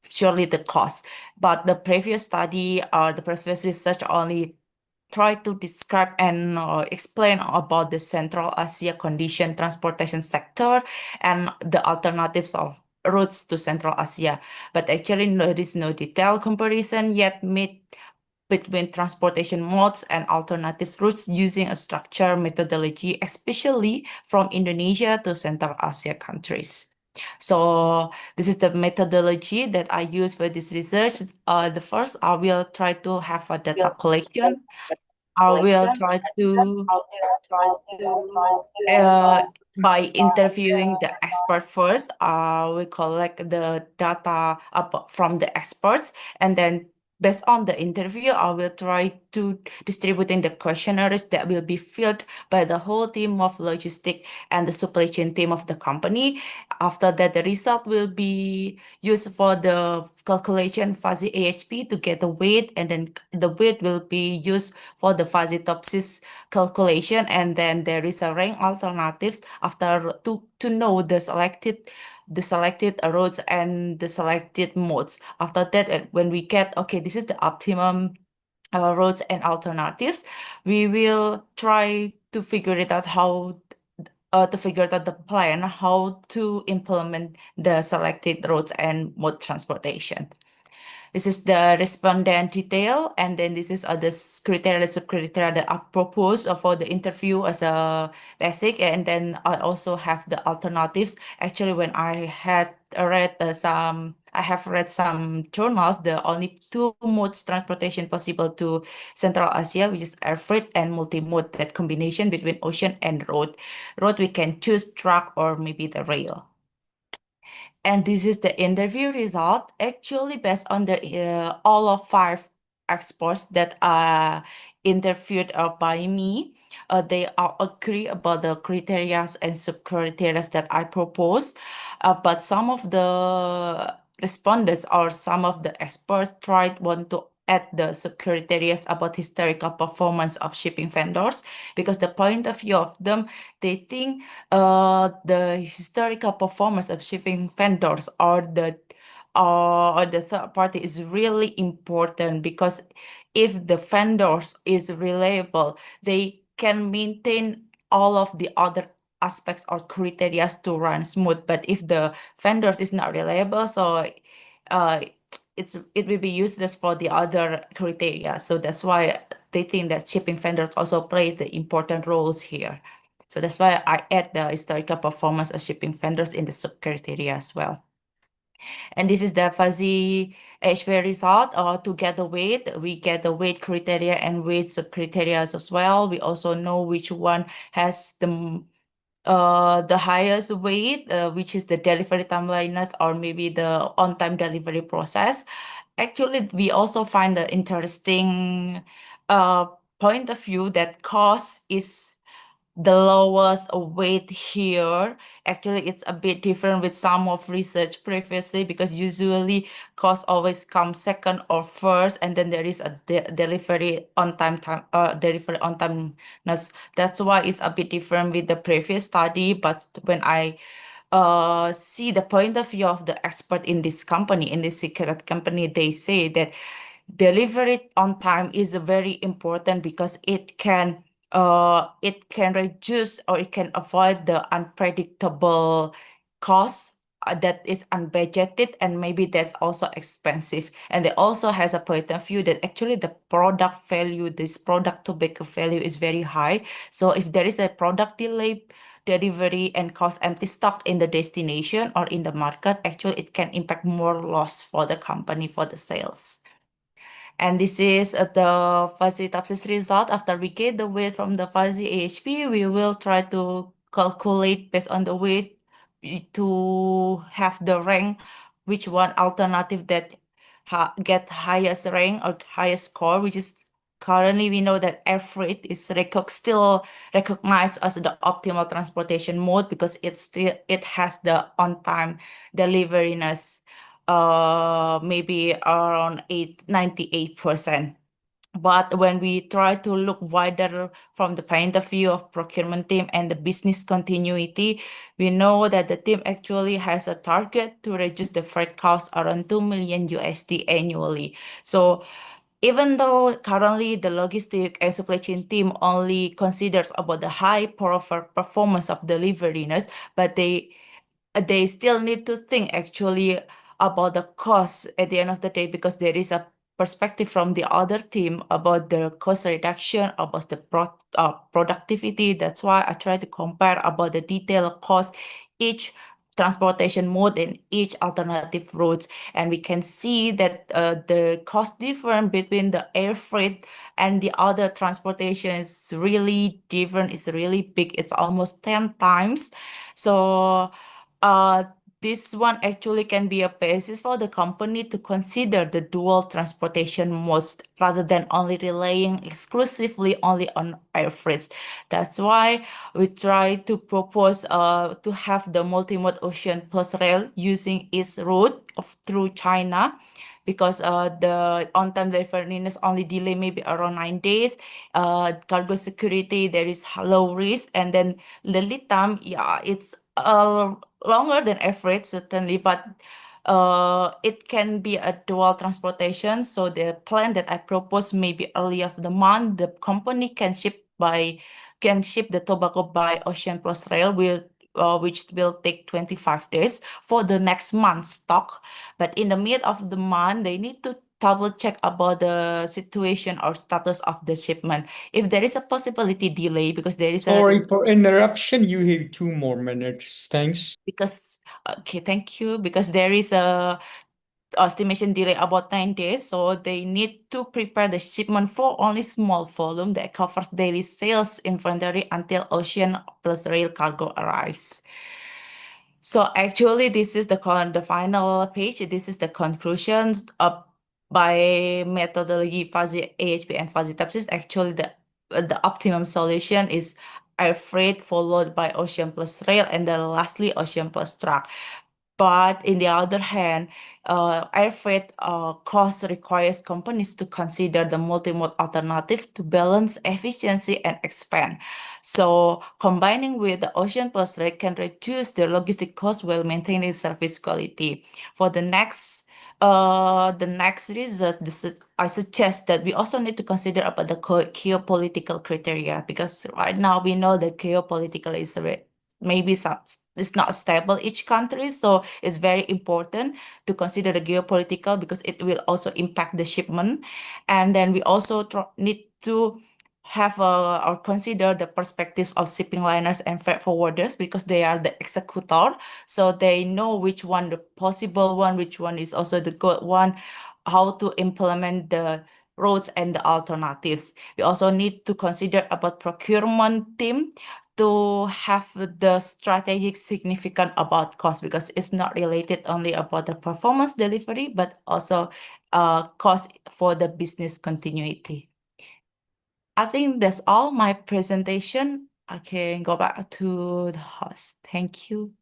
surely the cost. But the previous study or the previous research only try to describe and explain about the Central Asia condition transportation sector and the alternatives of routes to Central Asia. But actually, there is no detailed comparison yet made between transportation modes and alternative routes using a structured methodology, especially from Indonesia to Central Asia countries. So this is the methodology that I use for this research. The first, I will try to have a data collection. I will try to by interviewing the expert first, we collect the data from the experts, and then based on the interview, I will try to distributing the questionnaires that will be filled by the whole team of logistic and the supply chain team of the company. After that, the result will be used for the calculation fuzzy AHP to get the weight, and then the weight will be used for the fuzzy topsis calculation, and then there is a rank alternatives. After two to know the selected roads and the selected modes. After that, when we get, okay, this is the optimum roads and alternatives, we will try to figure it out to figure out the plan how to implement the selected roads and mode transportation. This is the respondent detail, and then this is the criteria, sub-criteria that are proposed for the interview as a basic, and then I also have the alternatives. Actually, when I had read I have read some journals, the only two modes transportation possible to Central Asia, which is air freight and multi-mode, that combination between ocean and road. Road, we can choose truck or maybe the rail. And this is the interview result, actually based on the all of 5 experts that are interviewed by me. They all agree about the criteria and sub-criteria that I propose, but some of the respondents or some of the experts want to add the sub-criteria about historical performance of shipping vendors, because the point of view of them, they think the historical performance of shipping vendors or the third party is really important, because if the vendors is reliable, they can maintain all of the other aspects or criteria to run smooth. But if the vendors is not reliable, so uh, it will be useless for the other criteria. So that's why they think that shipping vendors also plays the important roles here. So that's why I add the historical performance of shipping vendors in the sub-criteria as well. And this is the fuzzy HB result. To get the weight, we get the weight criteria and weight sub-criteria as well. We also know which one has the highest weight, which is the delivery timeliness or maybe the on-time delivery process. Actually, we also find the interesting point of view that cost is the lowest weight here. Actually, it's a bit different with some of research previously, because usually cost always comes second or first, and then there is a delivery on timeness. That's why it's a bit different with the previous study. But when I see the point of view of the expert in this company, in this secret company, they say that delivery on time is very important, because it can reduce or it can avoid the unpredictable costs that is unbudgeted, and maybe that's also expensive. And they also has a point of view that actually the product value, this product tobacco value, is very high. So if there is a product delay, delivery, and cause empty stock in the destination or in the market, actually it can impact more loss for the company for the sales. And this is the fuzzy topsis result. After we get the weight from the fuzzy AHP, we will try to calculate based on the weight to have the rank, which one alternative that get highest rank or highest score, which is currently we know that air freight is still recognized as the optimal transportation mode, because it has the on-time deliveriness maybe around 98%. But when we try to look wider from the point of view of procurement team and the business continuity, we know that the team actually has a target to reduce the freight cost around 2 million USD annually. So even though currently the logistic and supply chain team only considers about the high performance of deliveriness, but they still need to think actually about the cost at the end of the day, because there is a perspective from the other team about the cost reduction, about the productivity. That's why I try to compare about the detailed cost each transportation mode and each alternative routes, and we can see that the cost difference between the air freight and the other transportation is really different. It's really big. It's almost 10 times. So this one actually can be a basis for the company to consider the dual transportation modes rather than only relying exclusively only on air freights. That's why we try to propose to have the multi-mode ocean plus rail using its route through China, because the on-time delivery only delay maybe around 9 days. Cargo security, there is low risk, and then the lead time, yeah, it's longer than average, certainly, but it can be a dual transportation. So the plan that I propose maybe early of the month, the company can ship the tobacco by ocean plus rail, which will take 25 days for the next month's stock. But in the mid of the month, they need to double check about the situation or status of the shipment. If there is a possibility delay because there is a Sorry for interruption. You have 2 more minutes. Thanks. okay, thank you. Because there is a estimation delay about 9 days, so they need to prepare the shipment for only small volume that covers daily sales inventory until ocean plus rail cargo arrives. So actually, this is the final page. This is the conclusions by methodology fuzzy AHP and fuzzy types. Actually, the optimum solution is air freight followed by ocean plus rail and then lastly ocean plus truck. But in the other hand, air freight cost requires companies to consider the multimode alternative to balance efficiency and expand. So combining with the ocean plus rail can reduce the logistic cost while maintaining service quality. For the next result, I suggest that we also need to consider about the geopolitical criteria because right now we know that geopolitical is maybe it's not stable each country, so it's very important to consider the geopolitical because it will also impact the shipment. And then we also need to have or consider the perspectives of shipping liners and freight forwarders because they are the executor, so they know which one the possible one, which one is also the good one, how to implement the roads and the alternatives. We also need to consider about procurement team to have the strategic significant about cost because it's not related only about the performance delivery, but also cost for the business continuity. I think that's all my presentation. I can go back to the host. Thank you.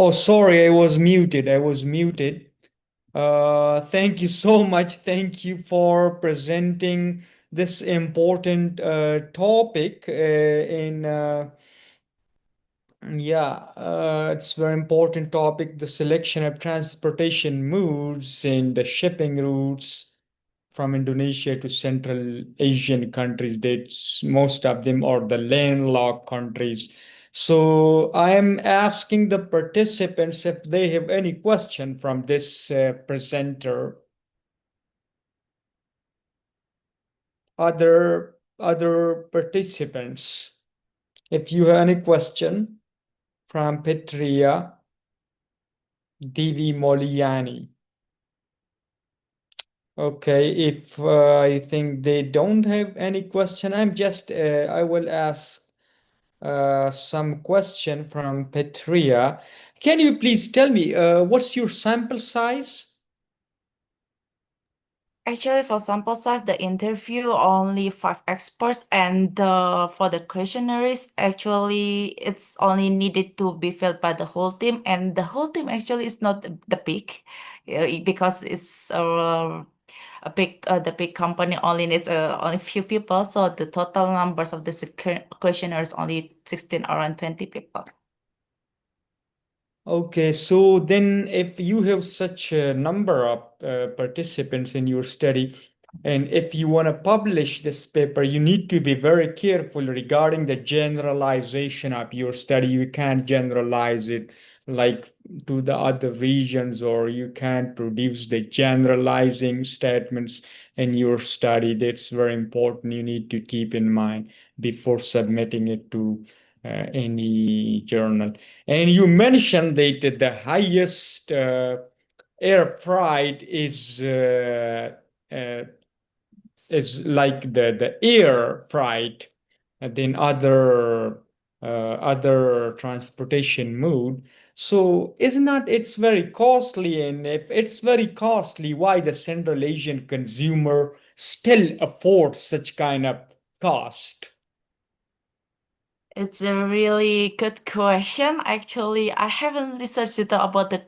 Oh, sorry, I was muted. I was muted. Thank you so much. Thank you for presenting this important topic it's very important topic, the selection of transportation modes and the shipping routes from Indonesia to Central Asian countries. That's most of them are the landlocked countries. So I am asking the participants if they have any question from this presenter. Other participants, if you have any question from Petria Divi Moliani. Okay, if I think they don't have any question, I will ask some question from Petria. Can you please tell me what's your sample size? Actually, for sample size, the interview only 5 experts, and for the questionnaires, actually, it's only needed to be filled by the whole team, and the whole team actually is not the big, because it's the big company only needs only few people, so the total numbers of the questionnaires only 16 around 20 people. Okay, so then if you have such a number of participants in your study, And if you want to publish this paper, you need to be very careful regarding the generalization of your study. You can't generalize it like to the other regions, or you can't produce the generalizing statements in your study. That's very important. You need to keep in mind before submitting it to any journal. And you mentioned that the highest air pride uh, is like the air freight and then other transportation mode. So isn't that it's very costly? And if it's very costly, why the Central Asian consumer still affords such kind of cost? It's a really good question. Actually, I haven't researched it about the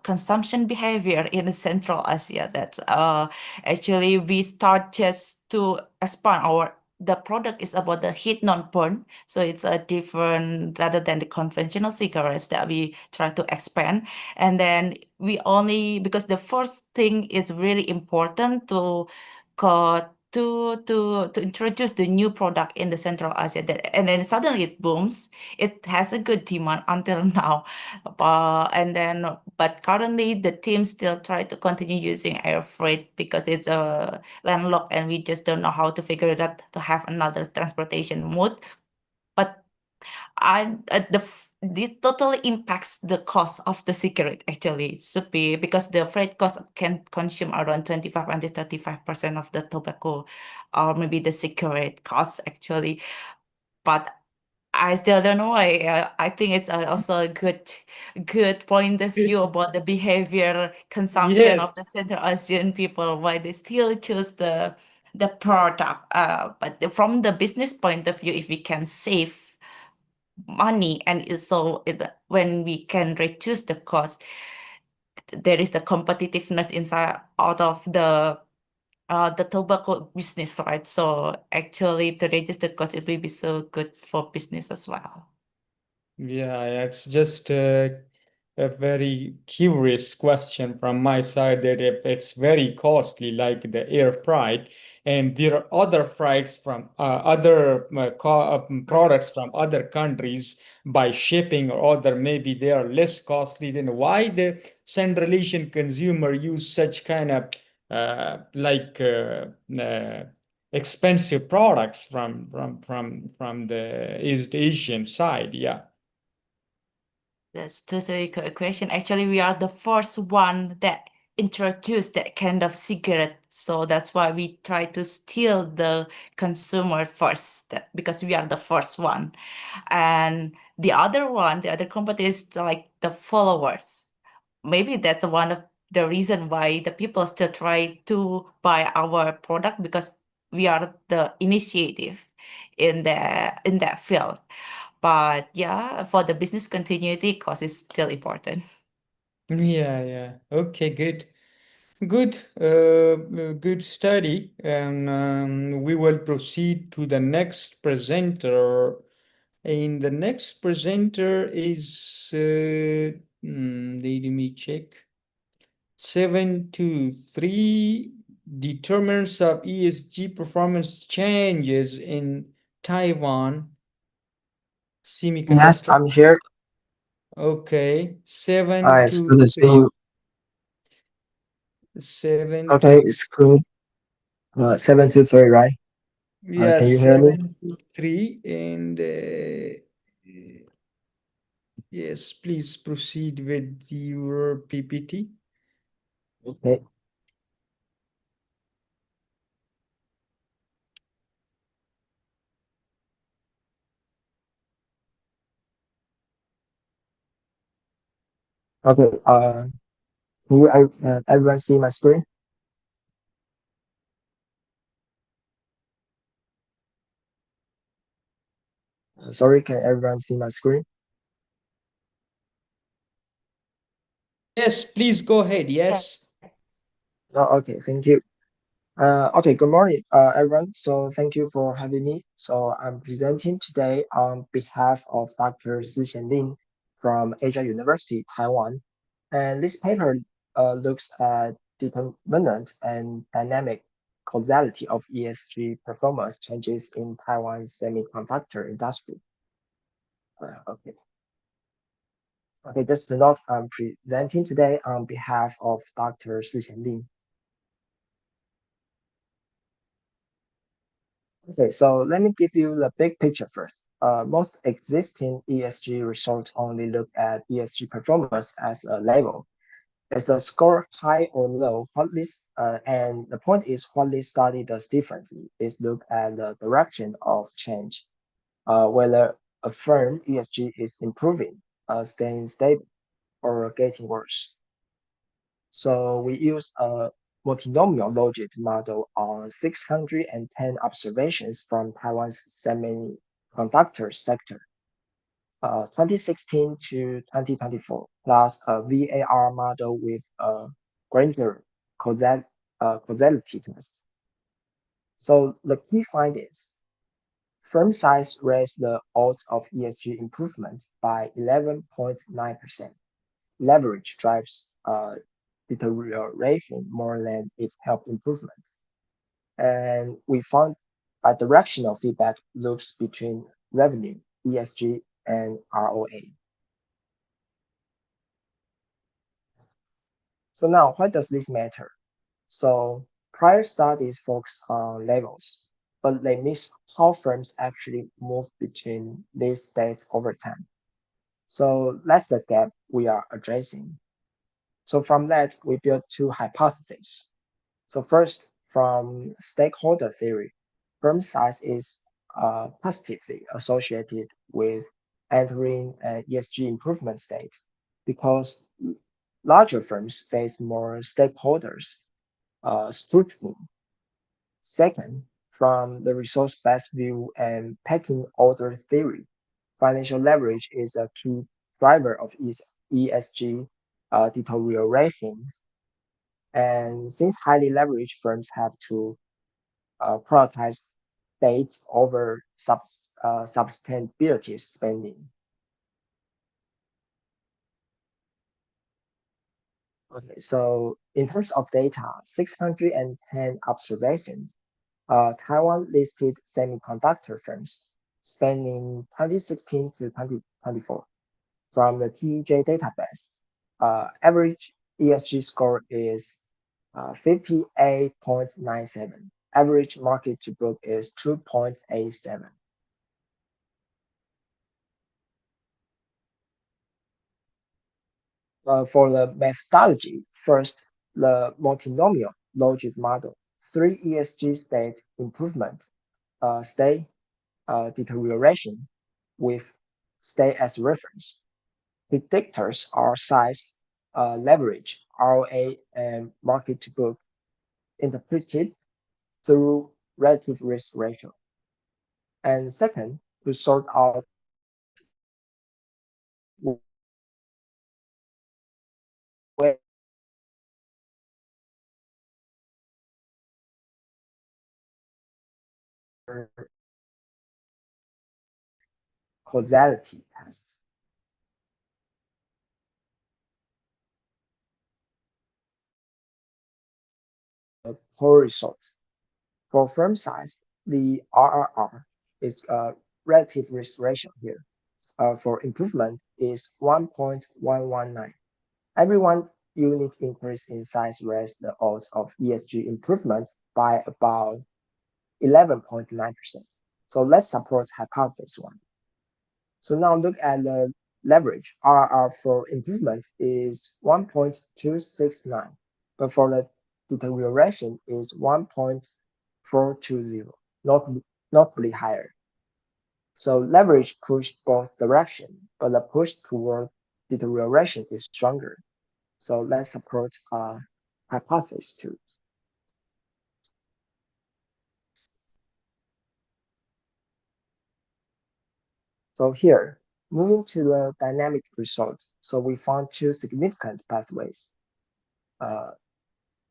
consumption behavior in Central Asia. That's actually we start just to expand our the product is about the heat non-burn, so it's a different rather than the conventional cigarettes that we try to expand. And then we only because the first thing is really important to to introduce the new product in the Central Asia that, and then suddenly it booms. It has a good demand until now, but currently the team still try to continue using air freight because it's a landlocked and we just don't know how to figure it out to have another transportation mode. But this totally impacts the cost of the cigarette actually. It should be because the freight cost can consume around 25 and 35% of the tobacco or maybe the cigarette cost actually. But I still don't know. I think it's also a good point of view about the behavior consumption Yes. of the Central Asian people, why they still choose the product. But from the business point of view, if we can save money and when we can reduce the cost, there is the competitiveness inside out of the tobacco business, right? So actually to reduce the cost, it will be so good for business as well. Yeah, it's just a very curious question from my side that if it's very costly, like the air freight, and there are other freights from other products from other countries by shipping or other, maybe they are less costly, then why the Central Asian consumer use such kind of like expensive products from the East Asian side? Yeah. That's totally correct question. Actually, we are the first one that introduced that kind of cigarette. So that's why we try to steal the consumer first, because we are the first one. And the other one, the other company is like the followers. Maybe that's one of the reason why the people still try to buy our product because we are the initiative in that field. But yeah, for the business continuity, cost is still important. Yeah, yeah. Okay, good. Good, good study. And we will proceed to the next presenter. And the next presenter is, let me check. 723 determinants of ESG performance changes in Taiwan Yes, semiconductor. I'm here. Okay, It's good to see 723. you. Seven Okay, two it's good. 723, right? Can Yes, you hear me? 723 and yes, please proceed with your PPT. Okay. Okay. Can you everyone see my screen? Sorry, can everyone see my screen? Yes, please go ahead. Yes. Oh, okay. Thank you. Okay, good morning, everyone. So thank you for having me. So I'm presenting today on behalf of Dr. Si Lin from Asia University, Taiwan. And this paper looks at determinant and dynamic causality of ESG performance changes in Taiwan's semiconductor industry. Okay. Okay, just to note, I'm presenting today on behalf of Dr. Sixian Lin. Okay, so let me give you the big picture first. Most existing ESG results only look at ESG performance as a level. Is the score high or low? And the point is what this study does differently is look at the direction of change, whether a firm ESG is improving, staying stable, or getting worse. So we use a multinomial logic model on 610 observations from Taiwan's semiconductor sector, 2016 to 2024, plus a VAR model with a granular causality test. So the key findings: firm size raised the odds of ESG improvement by 11.9%. Leverage drives deterioration more than it helps improvement. And we found bidirectional feedback loops between revenue, ESG, and ROA. So now, why does this matter? So prior studies focus on levels, but they miss how firms actually move between these states over time. So that's the gap we are addressing. So from that, we built two hypotheses. So first, from stakeholder theory, firm size is positively associated with entering an ESG improvement state because larger firms face more stakeholders scrutiny. Second, from the resource-based view and pecking order theory, financial leverage is a key driver of ESG deterioration. And since highly leveraged firms have to prioritize state over sustainability spending. Okay, so in terms of data, 610 observations, Taiwan listed semiconductor firms spanning 2016 to 2024 from the TEJ database. Average ESG score is 58.97. Average market to book is 2.87. For the methodology, first, the multinomial logic model, 3 ESG state improvement, stay, deterioration with stay as reference. Predictors are size, leverage, ROA, and market to book interpreted through relative risk ratio. And second, to sort out where causality test. Poor result. For firm size, the RRR is a relative risk ratio here. For improvement is 1.119. Every 1 unit increase in size raised the odds of ESG improvement by about 11.9%. So let's support hypothesis 1. So now look at the leverage. RR for improvement is 1.269, but for the deterioration is 1.420, notably higher. So leverage pushed both directions, but the push toward deterioration is stronger. So let's support hypothesis 2. So here, moving to the dynamic result. So we found 2 significant pathways.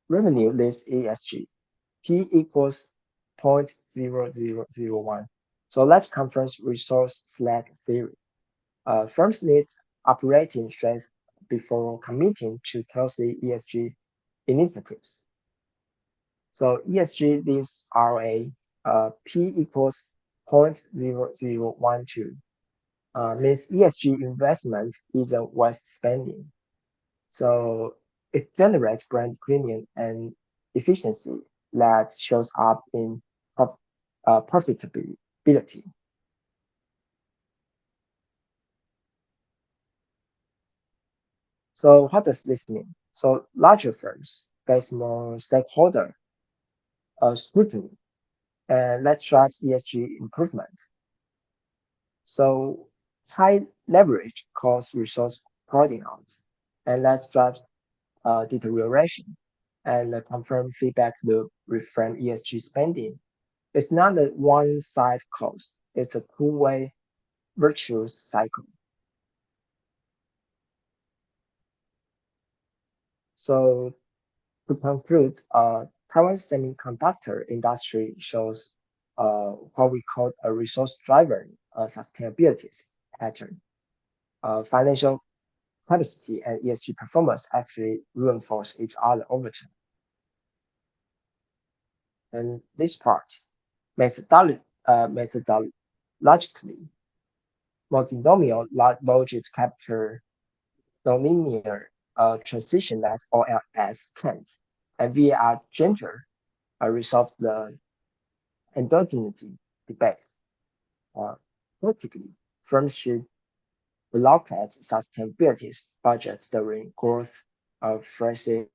Revenue lists ESG. P equals 0.0001. So let's conference resource slack theory. Firms need operating strength before committing to closely ESG initiatives. So ESG this RA P equals 0.0012. Means ESG investment isn't waste spending. So it generates brand premium and efficiency that shows up in profitability. So what does this mean? So larger firms face more stakeholder scrutiny, and that drives ESG improvement. So high leverage cause resource crowding out, and that drives deterioration. And the confirmed feedback loop reframe ESG spending. It's not a one-side cost; it's a two-way virtuous cycle. So to conclude, Taiwan's semiconductor industry shows what we call a resource-driven sustainability pattern. Financial capacity and ESG performance actually reinforce each other over time. And this part, methodologically, multinomial logic capture nonlinear transition that OLS can't. And via gender resolve the endogeneity debate. Politically, firms should allocate sustainability budgets during growth phrases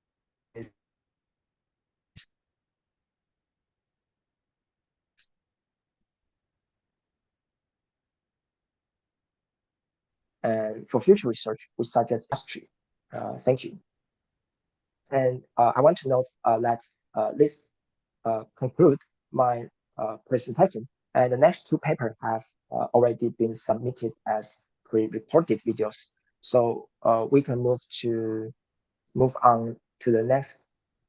and for future research, we suggest history. Thank you. And I want to note that this conclude my presentation. And the next two papers have already been submitted as pre-recorded videos. So we can move on to the next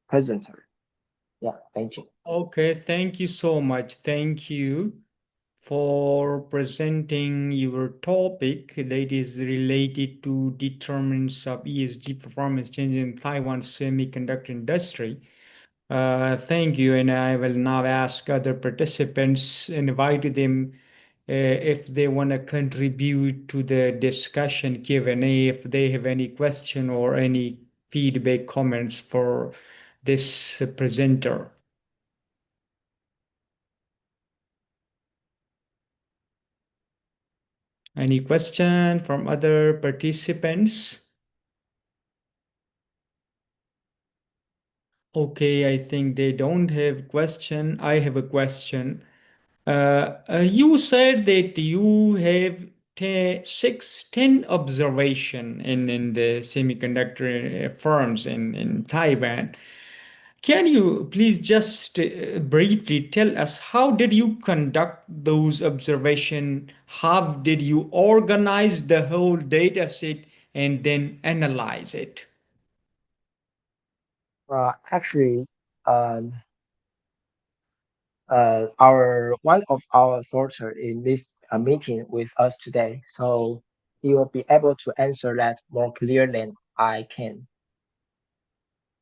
presenter. Yeah, thank you. Okay, thank you so much. Thank you for presenting your topic that is related to determinants of ESG performance change in Taiwan's semiconductor industry. Thank you, and I will now ask other participants, invite them if they want to contribute to the discussion Q&A, if they have any question or any feedback comments for this presenter. Any question from other participants? Okay, I think they don't have question. I have a question. You said that you have 10 observation in the semiconductor firms in Taiwan. Can you please just briefly tell us how did you conduct those observation? How did you organize the whole data set and then analyze it? Actually, um, our one of our author in this meeting with us today, so he will be able to answer that more clear than I can.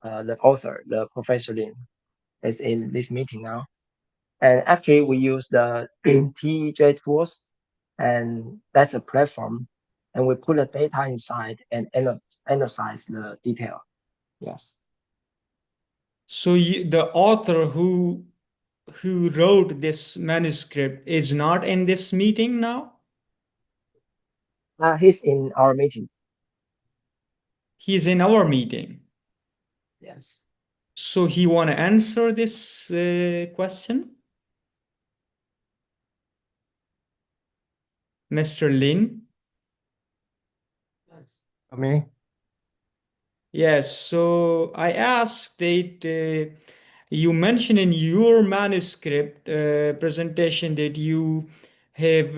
The author, the Professor Lin, is in this meeting now. And actually, we use the TEJ tools, and that's a platform. And we put the data inside and analyze the detail. Yes. So the author who wrote this manuscript is not in this meeting now? He's in our meeting. He's in our meeting. Yes. So he want to answer this question? Mr. Lin? Yes. Me? Yes, so I asked that you mentioned in your manuscript presentation that you have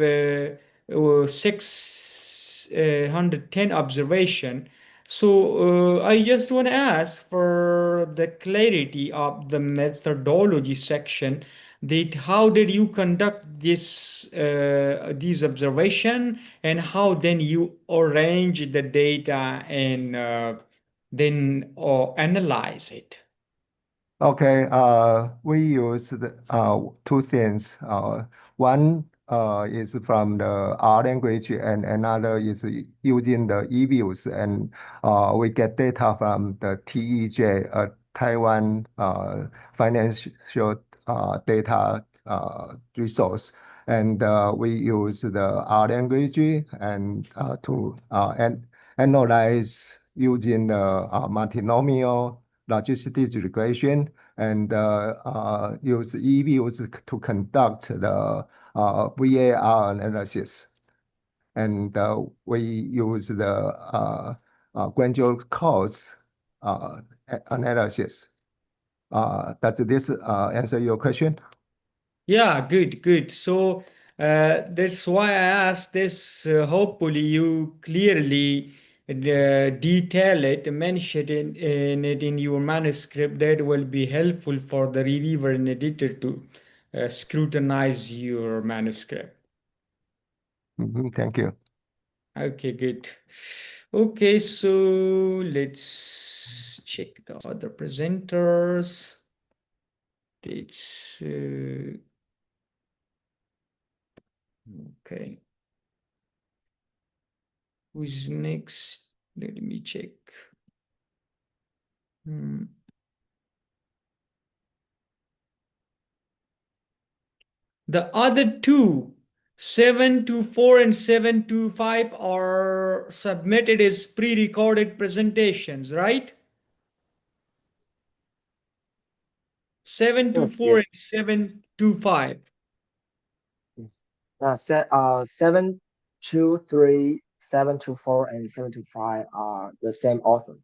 610 observation. So I just want to ask for the clarity of the methodology section that how did you conduct these observation and how then you arrange the data and then analyze it. Okay, we use two things. One is from the R language, and another is using the e-views, and we get data from the TEJ, Taiwan financial data resource, and we use the R language and to analyze using the multinomial logistic regression and use e-views to conduct the VAR analysis. And we use the gradual cost analysis. Does this answer your question? Yeah, good. So that's why I asked this. Hopefully, you clearly detail it, mention it in your manuscript. That will be helpful for the reviewer and editor to scrutinize your manuscript. Thank you. Okay, good. Okay, so let's check the other presenters. It's okay. Who's next? Let me check. The other two, 724 and 725, are submitted as pre-recorded presentations, right? 724 Yes. and 725. 723, 724, and 725 are the same author.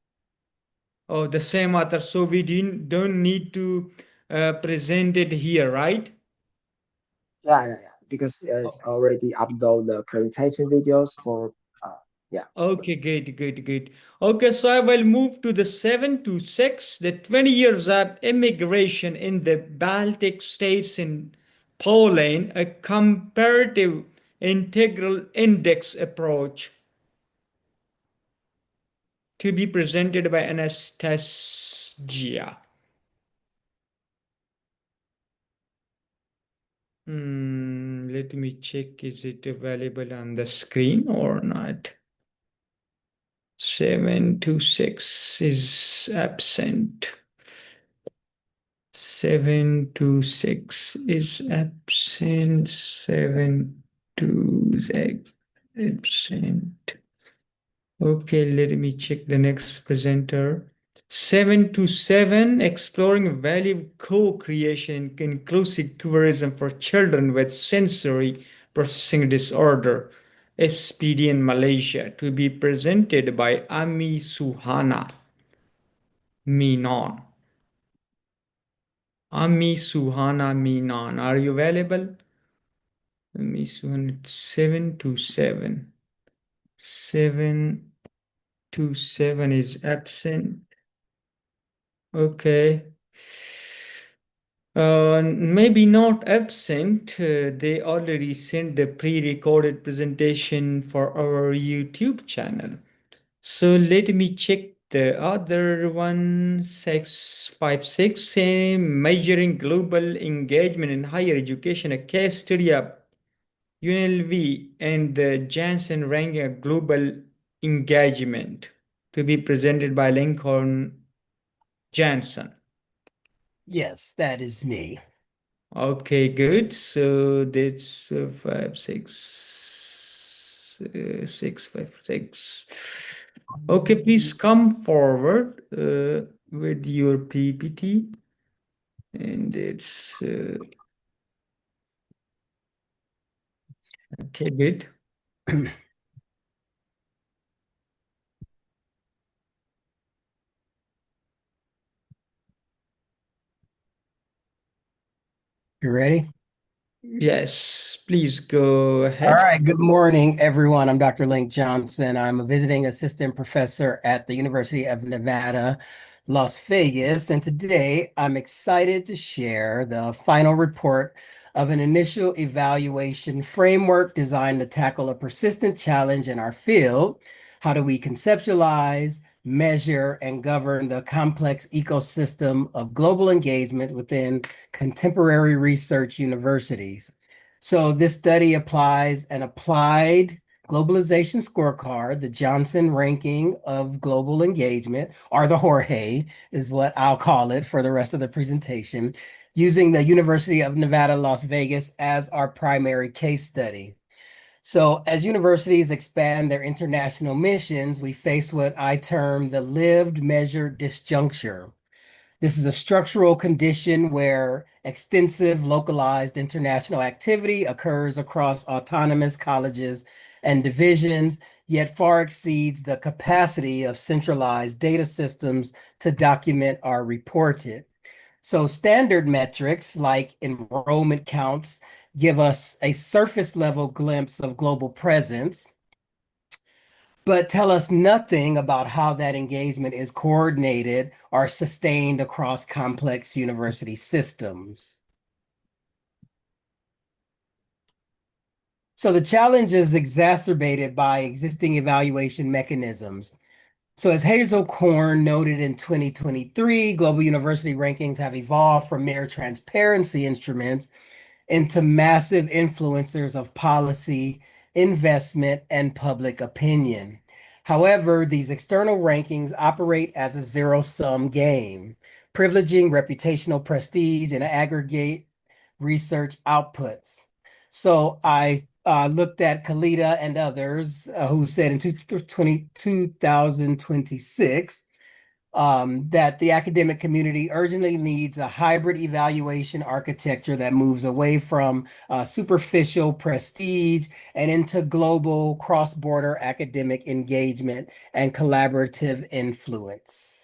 Oh, the same author. So we don't need to present it here, right? Yeah. Because it's already upload the presentation videos for yeah. Okay, good. Okay, so I will move to the 726, the 20 years of immigration in the Baltic states in Poland, a comparative integral index approach to be presented by Anastasia. Let me check, is it available on the screen or not? 726 is absent. 726 is absent. 726 absent. Okay, let me check the next presenter. 727, exploring value of co-creation, inclusive tourism for children with sensory processing disorder, SPD in Malaysia, to be presented by Ami Suhana Minon. Ami Suhana Minon, are you available? Ami Suhana, 727. 727 is absent. Okay. Maybe not absent. They already sent the pre-recorded presentation for our YouTube channel. So let me check the other one, 656, measuring global engagement in higher education, a case study of UNLV and the Janssen ranking of global engagement, to be presented by Lincoln Janssen. Yes, that is me. Okay, good. So that's 656. Okay, please come forward with your PPT. And it's okay, good. You ready? Yes, please go ahead. All right. Good morning, everyone. I'm Dr. Link Johnson. I'm a visiting assistant professor at the University of Nevada, Las Vegas. And today I'm excited to share the final report of an initial evaluation framework designed to tackle a persistent challenge in our field. How do we conceptualize, measure, and govern the complex ecosystem of global engagement within contemporary research universities. So this study applies an applied globalization scorecard, the Johnson ranking of global engagement, or the Jorge is what I'll call it for the rest of the presentation, using the University of Nevada, Las Vegas as our primary case study. So as universities expand their international missions, we face what I term the lived measured disjuncture. This is a structural condition where extensive localized international activity occurs across autonomous colleges and divisions, yet far exceeds the capacity of centralized data systems to document or report it. So standard metrics like enrollment counts give us a surface level glimpse of global presence, but tell us nothing about how that engagement is coordinated or sustained across complex university systems. So the challenge is exacerbated by existing evaluation mechanisms. So as Hazel Korn noted in 2023, global university rankings have evolved from mere transparency instruments into massive influencers of policy, investment, and public opinion. However, these external rankings operate as a zero-sum game, privileging reputational prestige and aggregate research outputs. So I looked at Kalita and others who said in 2026 that the academic community urgently needs a hybrid evaluation architecture that moves away from superficial prestige and into global cross-border academic engagement and collaborative influence.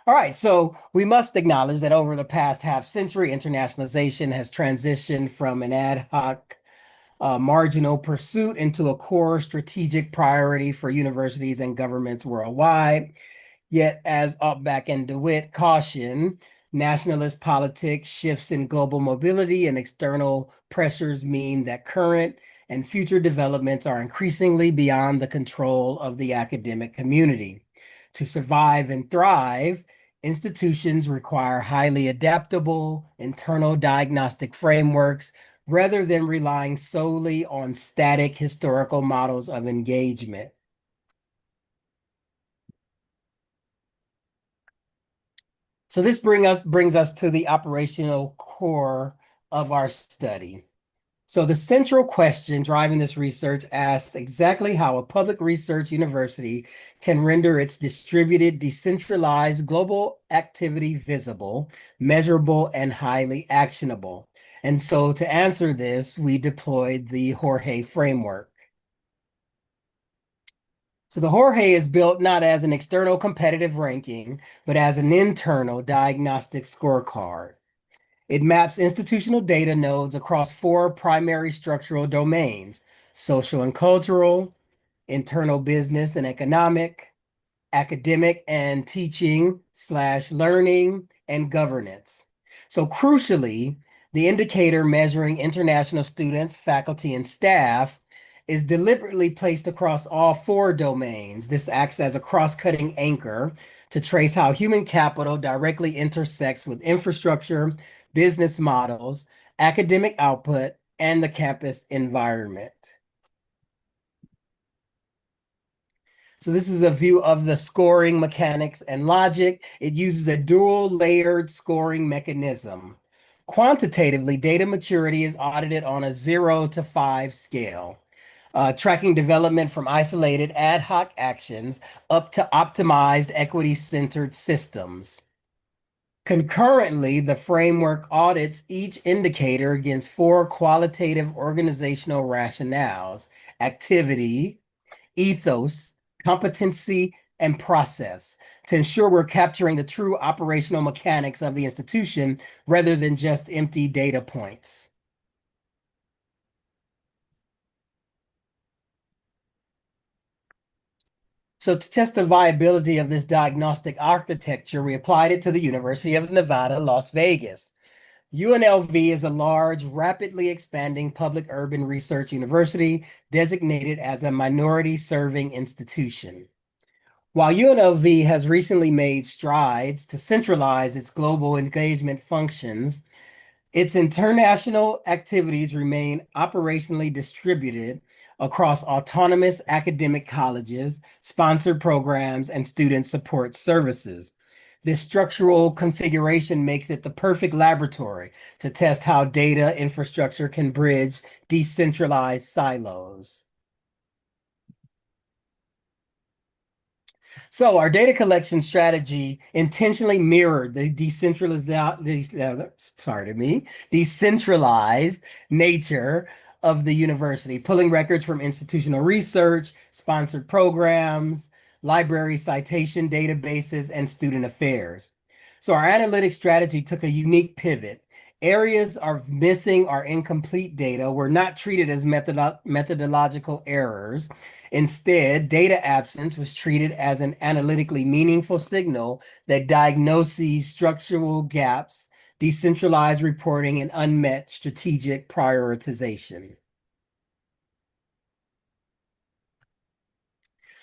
All right, so we must acknowledge that over the past half century, internationalization has transitioned from an ad hoc marginal pursuit into a core strategic priority for universities and governments worldwide. Yet, as Altbach and DeWitt caution, nationalist politics, shifts in global mobility, and external pressures mean that current and future developments are increasingly beyond the control of the academic community. To survive and thrive, institutions require highly adaptable internal diagnostic frameworks rather than relying solely on static historical models of engagement. So this brings us to the operational core of our study. So the central question driving this research asks exactly how a public research university can render its distributed, decentralized global activity visible, measurable, and highly actionable. And so to answer this, we deployed the Jorge framework. So the Jorge is built not as an external competitive ranking, but as an internal diagnostic scorecard. It maps institutional data nodes across 4 primary structural domains: social and cultural, internal business and economic, academic and teaching/learning, and governance. So crucially, the indicator measuring international students, faculty, and staff is deliberately placed across all 4 domains. This acts as a cross-cutting anchor to trace how human capital directly intersects with infrastructure, business models, academic output, and the campus environment. So this is a view of the scoring mechanics and logic. It uses a dual layered scoring mechanism. Quantitatively, data maturity is audited on a 0 to 5 scale, tracking development from isolated ad hoc actions up to optimized equity-centered systems. Concurrently, the framework audits each indicator against 4 qualitative organizational rationales: activity, ethos, competency, and process, to ensure we're capturing the true operational mechanics of the institution rather than just empty data points. So to test the viability of this diagnostic architecture, we applied it to the University of Nevada, Las Vegas. UNLV is a large, rapidly expanding public urban research university designated as a minority serving institution. While UNLV has recently made strides to centralize its global engagement functions, its international activities remain operationally distributed across autonomous academic colleges, sponsored programs, and student support services. This structural configuration makes it the perfect laboratory to test how data infrastructure can bridge decentralized silos. So our data collection strategy intentionally mirrored the decentralized nature of the university, pulling records from institutional research, sponsored programs, library citation databases, and student affairs. So our analytic strategy took a unique pivot. Areas of missing or incomplete data were not treated as methodological errors. Instead, data absence was treated as an analytically meaningful signal that diagnoses structural gaps, decentralized reporting, and unmet strategic prioritization.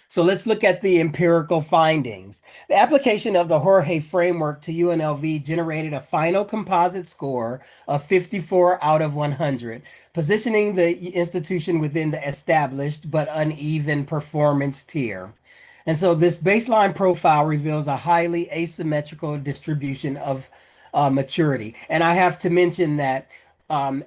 So let's look at the empirical findings. The application of the Jorge framework to UNLV generated a final composite score of 54 out of 100, positioning the institution within the established but uneven performance tier. And so this baseline profile reveals a highly asymmetrical distribution of maturity. And I have to mention that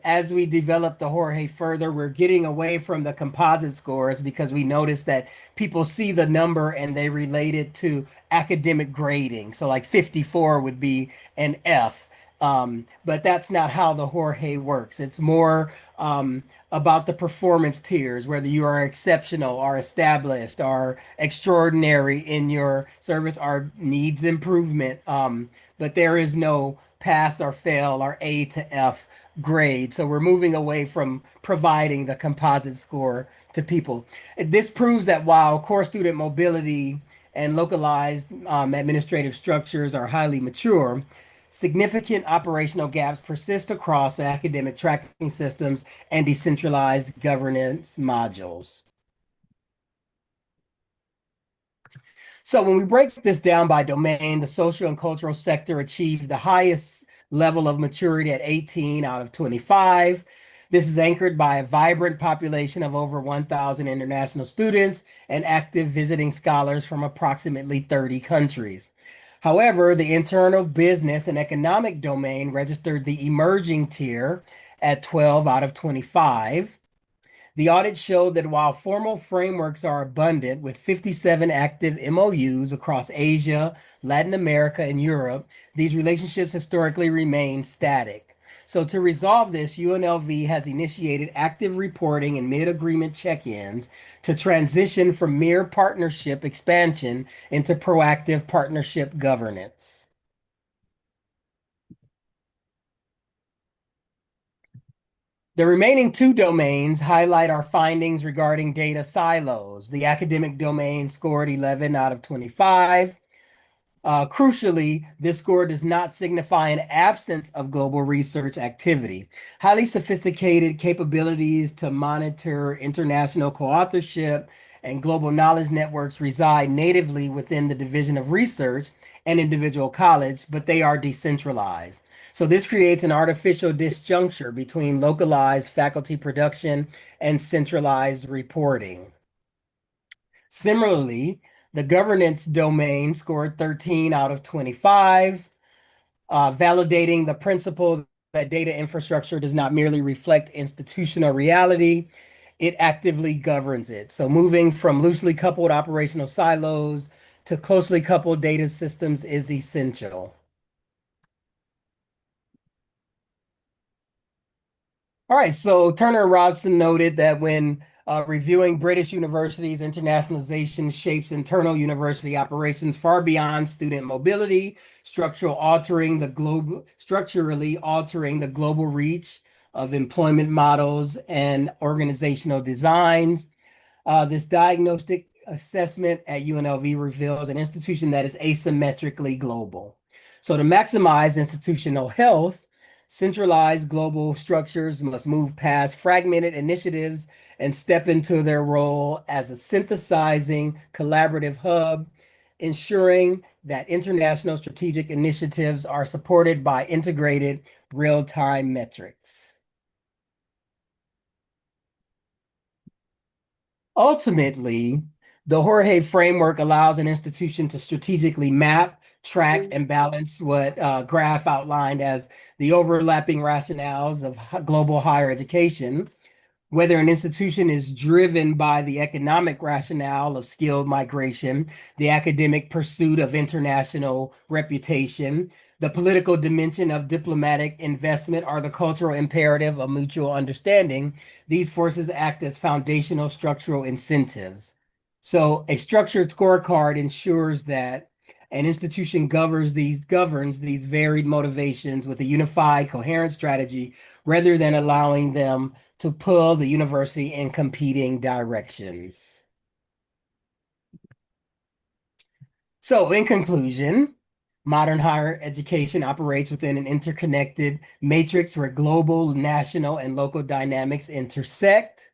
as we develop the Jorge further, we're getting away from the composite scores because we notice that people see the number and they relate it to academic grading. So like 54 would be an F. But that's not how the Jorge works. It's more about the performance tiers, whether you are exceptional or established or extraordinary in your service or needs improvement. But there is no pass or fail or A to F grade. So we're moving away from providing the composite score to people. This proves that while core student mobility and localized administrative structures are highly mature, significant operational gaps persist across academic tracking systems and decentralized governance modules. So when we break this down by domain, the social and cultural sector achieved the highest level of maturity at 18 out of 25. This is anchored by a vibrant population of over 1,000 international students and active visiting scholars from approximately 30 countries. However, the internal business and economic domain registered the emerging tier at 12 out of 25. The audit showed that while formal frameworks are abundant with 57 active MOUs across Asia, Latin America, and Europe, these relationships historically remain static. So to resolve this, UNLV has initiated active reporting and mid-agreement check-ins to transition from mere partnership expansion into proactive partnership governance. The remaining two domains highlight our findings regarding data silos. The academic domain scored 11 out of 25. Crucially, this score does not signify an absence of global research activity. Highly sophisticated capabilities to monitor international co-authorship and global knowledge networks reside natively within the Division of Research and individual college, but they are decentralized. So this creates an artificial disjuncture between localized faculty production and centralized reporting. Similarly, the governance domain scored 13 out of 25, validating the principle that data infrastructure does not merely reflect institutional reality, it actively governs it. So moving from loosely coupled operational silos to closely coupled data systems is essential. All right, so Turner and Robson noted that when reviewing British universities, internationalization shapes internal university operations far beyond student mobility, structurally altering the global reach of employment models and organizational designs. This diagnostic assessment at UNLV reveals an institution that is asymmetrically global. So to maximize institutional health, Centralized global structures must move past fragmented initiatives and step into their role as a synthesizing collaborative hub, ensuring that international strategic initiatives are supported by integrated real-time metrics. Ultimately, the Jorge framework allows an institution to strategically map, track, and balance what Graf outlined as the overlapping rationales of global higher education. Whether an institution is driven by the economic rationale of skilled migration, the academic pursuit of international reputation, the political dimension of diplomatic investment, or the cultural imperative of mutual understanding, these forces act as foundational structural incentives. So a structured scorecard ensures that an institution governs these varied motivations with a unified, coherent strategy rather than allowing them to pull the university in competing directions. So in conclusion, modern higher education operates within an interconnected matrix where global, national, and local dynamics intersect.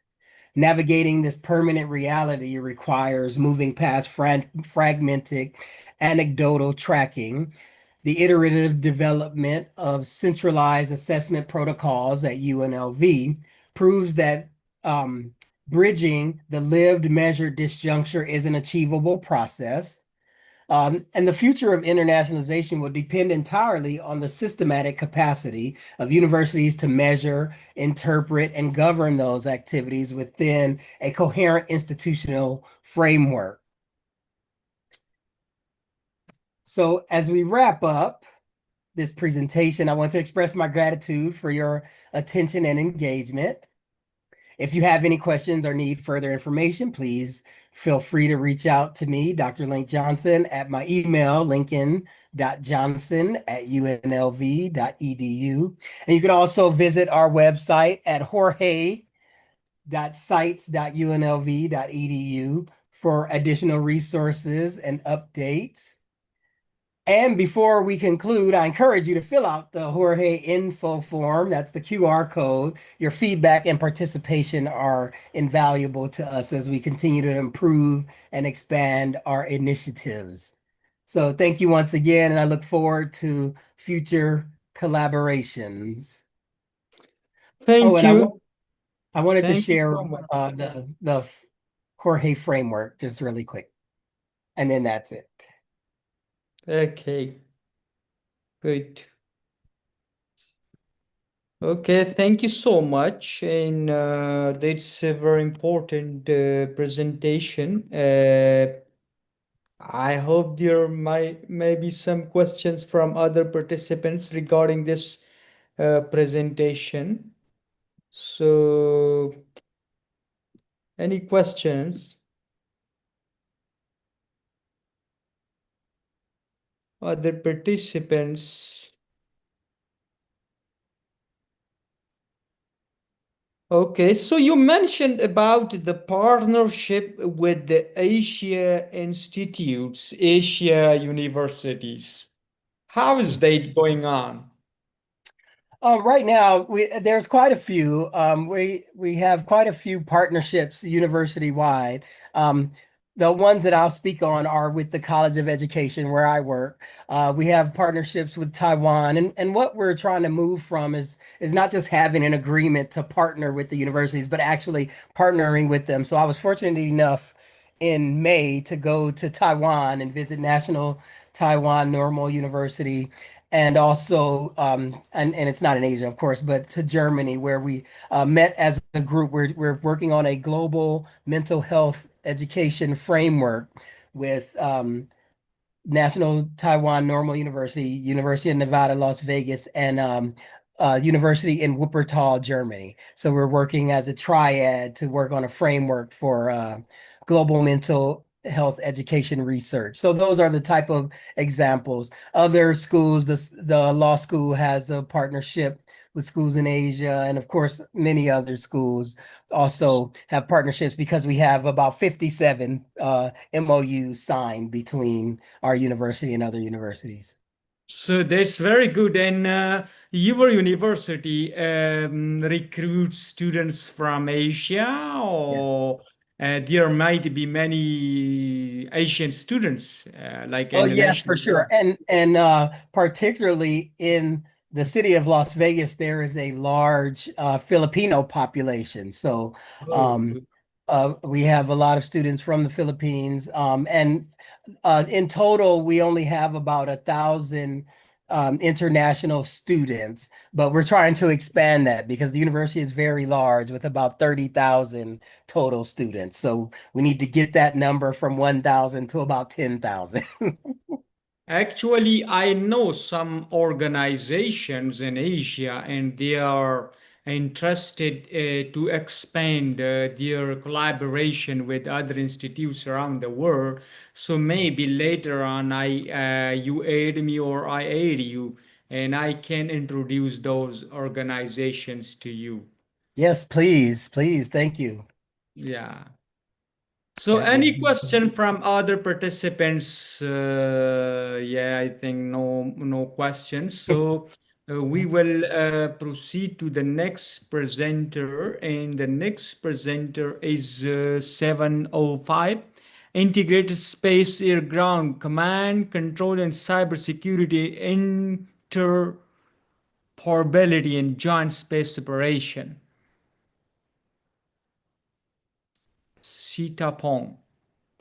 Navigating this permanent reality requires moving past fragmented anecdotal tracking, the iterative development of centralized assessment protocols at UNLV proves that bridging the lived measured disjuncture is an achievable process. And the future of internationalization will depend entirely on the systematic capacity of universities to measure, interpret, and govern those activities within a coherent institutional framework. So as we wrap up this presentation, I want to express my gratitude for your attention and engagement. If you have any questions or need further information, please feel free to reach out to me, Dr. Link Johnson, at my email, lincoln.johnson@unlv.edu. And you can also visit our website at jorge.sites.unlv.edu for additional resources and updates. And before we conclude, I encourage you to fill out the Jorge info form. That's the QR code. Your feedback and participation are invaluable to us as we continue to improve and expand our initiatives. So thank you once again, and I look forward to future collaborations. Thank And you. I wanted to Thank you share so much. the Jorge framework just really quick, and then that's it. Okay, good. Okay, thank you so much. And that's a very important presentation. I hope there may be some questions from other participants regarding this presentation. So, any questions? Other participants? Okay, so you mentioned about the partnership with the Asia institutes, Asia universities. How is that going on? Right now, there's quite a few. We have quite a few partnerships university wide. The ones that I'll speak on are with the College of Education where I work. We have partnerships with Taiwan, and what we're trying to move from is not just having an agreement to partner with the universities, but actually partnering with them. So I was fortunate enough in May to go to Taiwan and visit National Taiwan Normal University, and also and it's not in Asia, of course, but to Germany, where we met as a group. We're working on a global mental health education framework with National Taiwan Normal University, University of Nevada, Las Vegas, and University in Wuppertal, Germany. So we're working as a triad to work on a framework for global mental health education research. So those are the type of examples. Other schools, the law school has a partnership with schools in Asia, and of course, many other schools also have partnerships because we have about 57 MOUs signed between our university and other universities. So that's very good. And your university recruits students from Asia, or there might be many Asian students, like Oh yes, for international. sure. And particularly in the city of Las Vegas, there is a large Filipino population. So Oh, um, we have a lot of students from the Philippines. And in total, we only have about 1,000 international students, but we're trying to expand that because the university is very large with about 30,000 total students. So we need to get that number from 1,000 to about 10,000. actually, I know some organizations in Asia, and they are interested to expand their collaboration with other institutes around the world. So maybe later on, you aid me or I aid you, and I can introduce those organizations to you. Yes, please, please. Thank you. Yeah. So That would any be question from other participants? Yeah, I think no questions. So we will proceed to the next presenter, and the next presenter is 705, Integrated Space Air Ground Command, Control and Cybersecurity Interoperability in Joint Space Operation. Sita Pong.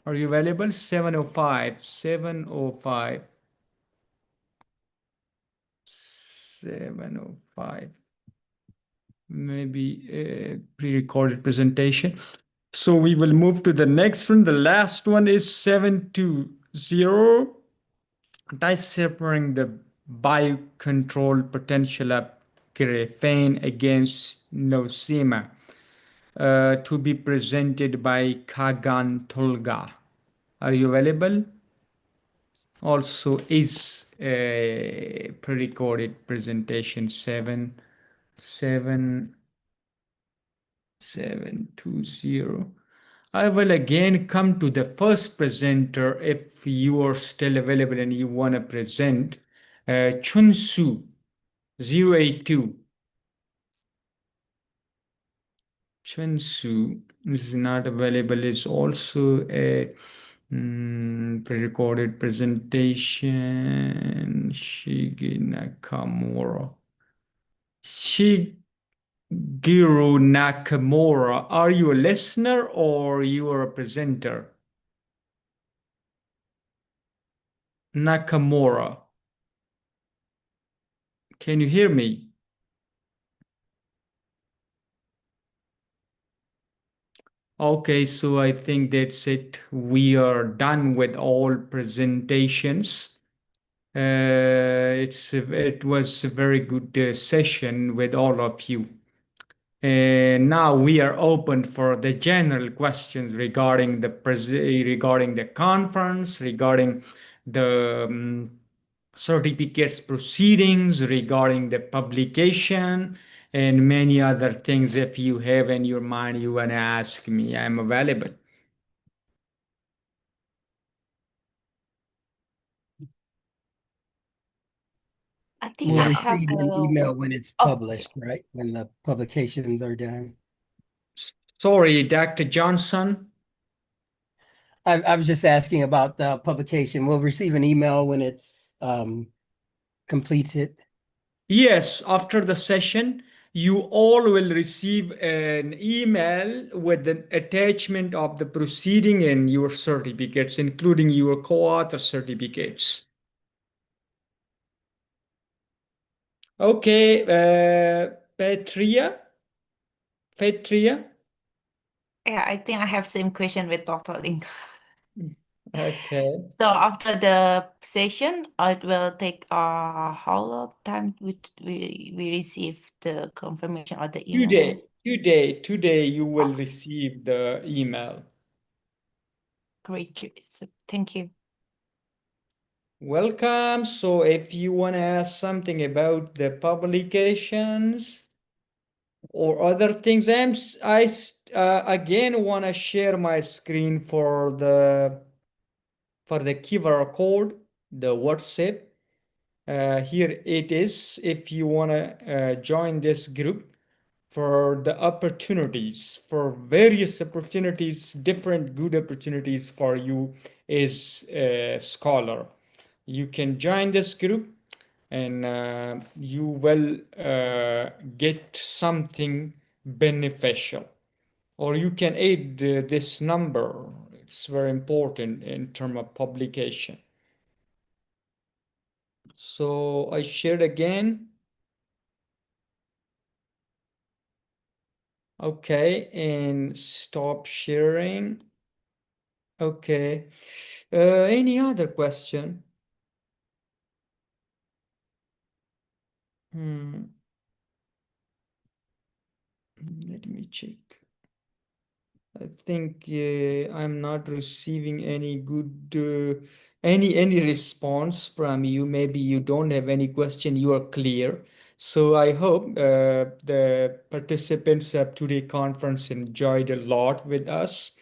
Are you available? 705, 705, 705. Maybe a pre-recorded presentation. So we will move to the next one. The last one is 720. Deciphering the biocontrol potential of graphene against nosema. To be presented by Kagan Tolga. Are you available? Also is a pre-recorded presentation 77720. I will again come to the first presenter if you are still available and you want to present. Chun Su 082. Chun Su is not available, is also a pre-recorded presentation. Shigi Nakamura. Shigeru Nakamura, are you a listener or you are a presenter? Nakamura, can you hear me? Okay, so I think that's it. We are done with all presentations. It was a very good session with all of you. And now we are open for the general questions regarding the conference, regarding the certificates proceedings, regarding the publication, and many other things. If you have in your mind, you want to ask me, I'm available. I think We'll I have receive an email when it's oh, published, right? When the publications are done. Sorry, Dr. Johnson. I was just asking about the publication. We'll receive an email when it's completed. Yes, after the session, you all will receive an email with an attachment of the proceeding and your certificates, including your co-author certificates. Okay, Petria? yeah, I think I have same question with Dr. Lin. Okay. So after the session, it will take how long time we receive the confirmation or the email? Today you will receive the email. Great. So, thank you. Welcome. So if you want to ask something about the publications or other things, I again want to share my screen for the QR code, the WhatsApp. here it is. If you want to join this group for the opportunities, for various opportunities, different good opportunities for you as a scholar, you can join this group and you will get something beneficial, or you can add this number. It's very important in terms of publication. So I shared again. Okay, and stop sharing. Okay. Any other question? Let me check. I think I'm not receiving any good any response from you. Maybe you don't have any question. You are clear. So I hope the participants of today's conference enjoyed a lot with us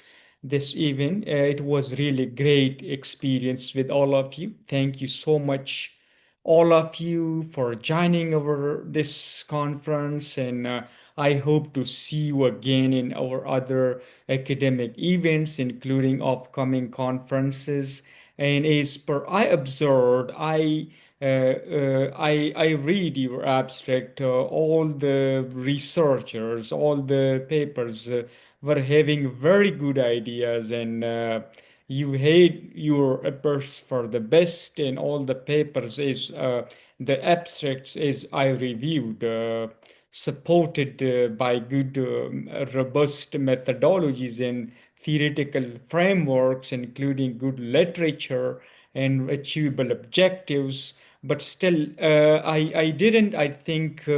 this evening. It was really great experience with all of you. Thank you so much, all of you, for joining over this conference, and I hope to see you again in our other academic events, including upcoming conferences. And as per I observed, I read your abstract. All the researchers, all the papers were having very good ideas, and you had your efforts for the best in all the papers. Is the abstracts as I reviewed, supported by good, robust methodologies and theoretical frameworks, including good literature and achievable objectives. But still, I didn't, I think,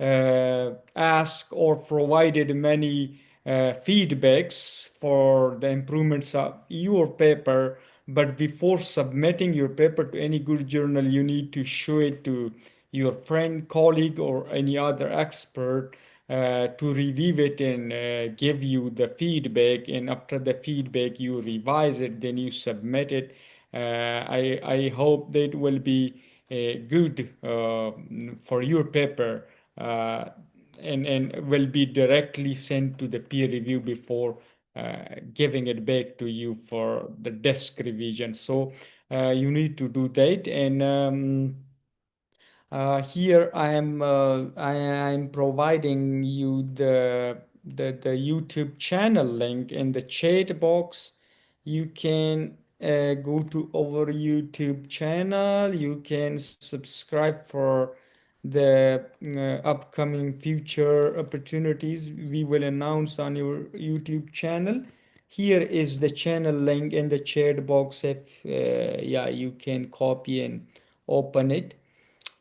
ask or provided many feedbacks for the improvements of your paper. But before submitting your paper to any good journal, you need to show it to your friend, colleague, or any other expert to review it and give you the feedback. And after the feedback, you revise it, then you submit it. I hope that will be good for your paper, and will be directly sent to the peer review before giving it back to you for the desk revision. So you need to do that. And here I am providing you the YouTube channel link in the chat box. You can go to our YouTube channel. You can subscribe for the upcoming future opportunities we will announce on your YouTube channel. Here is the channel link in the chat box. If yeah, you can copy and open it.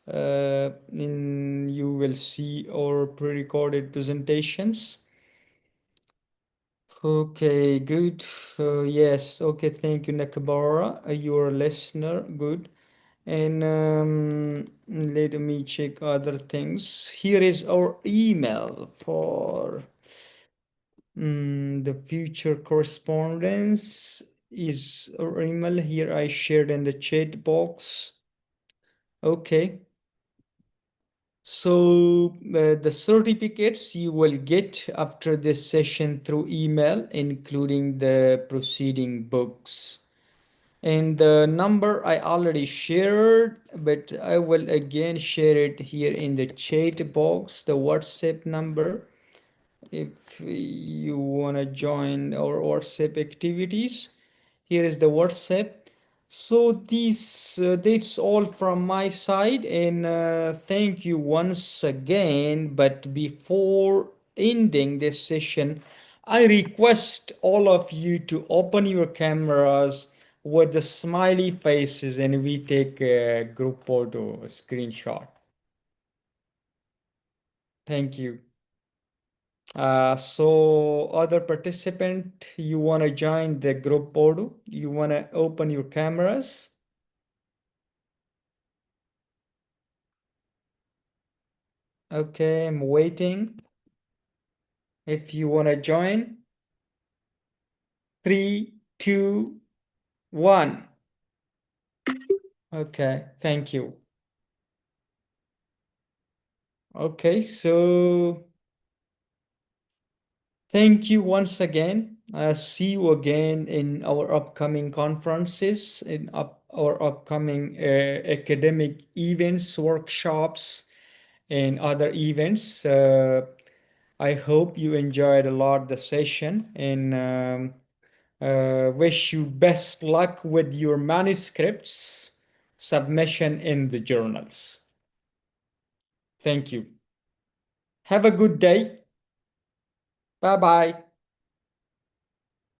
You will see our pre-recorded presentations. Okay, good. Yes, okay, thank you, Nakabara. You're a listener, good. And let me check other things. Here is our email for the future correspondence. Is our email here I shared in the chat box. Okay. So the certificates you will get after this session through email, including the proceeding books. And the number I already shared, but I will again share it here in the chat box, the WhatsApp number. If you want to join our WhatsApp activities, here is the WhatsApp. So that's all from my side, and thank you once again. But before ending this session, I request all of you to open your cameras with the smiley faces, and we take a group photo, a screenshot. Thank you. So other participant, you want to join the group photo? You want to open your cameras? Okay, I'm waiting. If you want to join, 3, 2, 1. Okay, thank you. Okay, so thank you once again. See you again in our upcoming conferences, in our upcoming academic events, workshops, and other events. I hope you enjoyed a lot the session, and wish you best luck with your manuscripts submission in the journals. Thank you. Have a good day. Bye bye.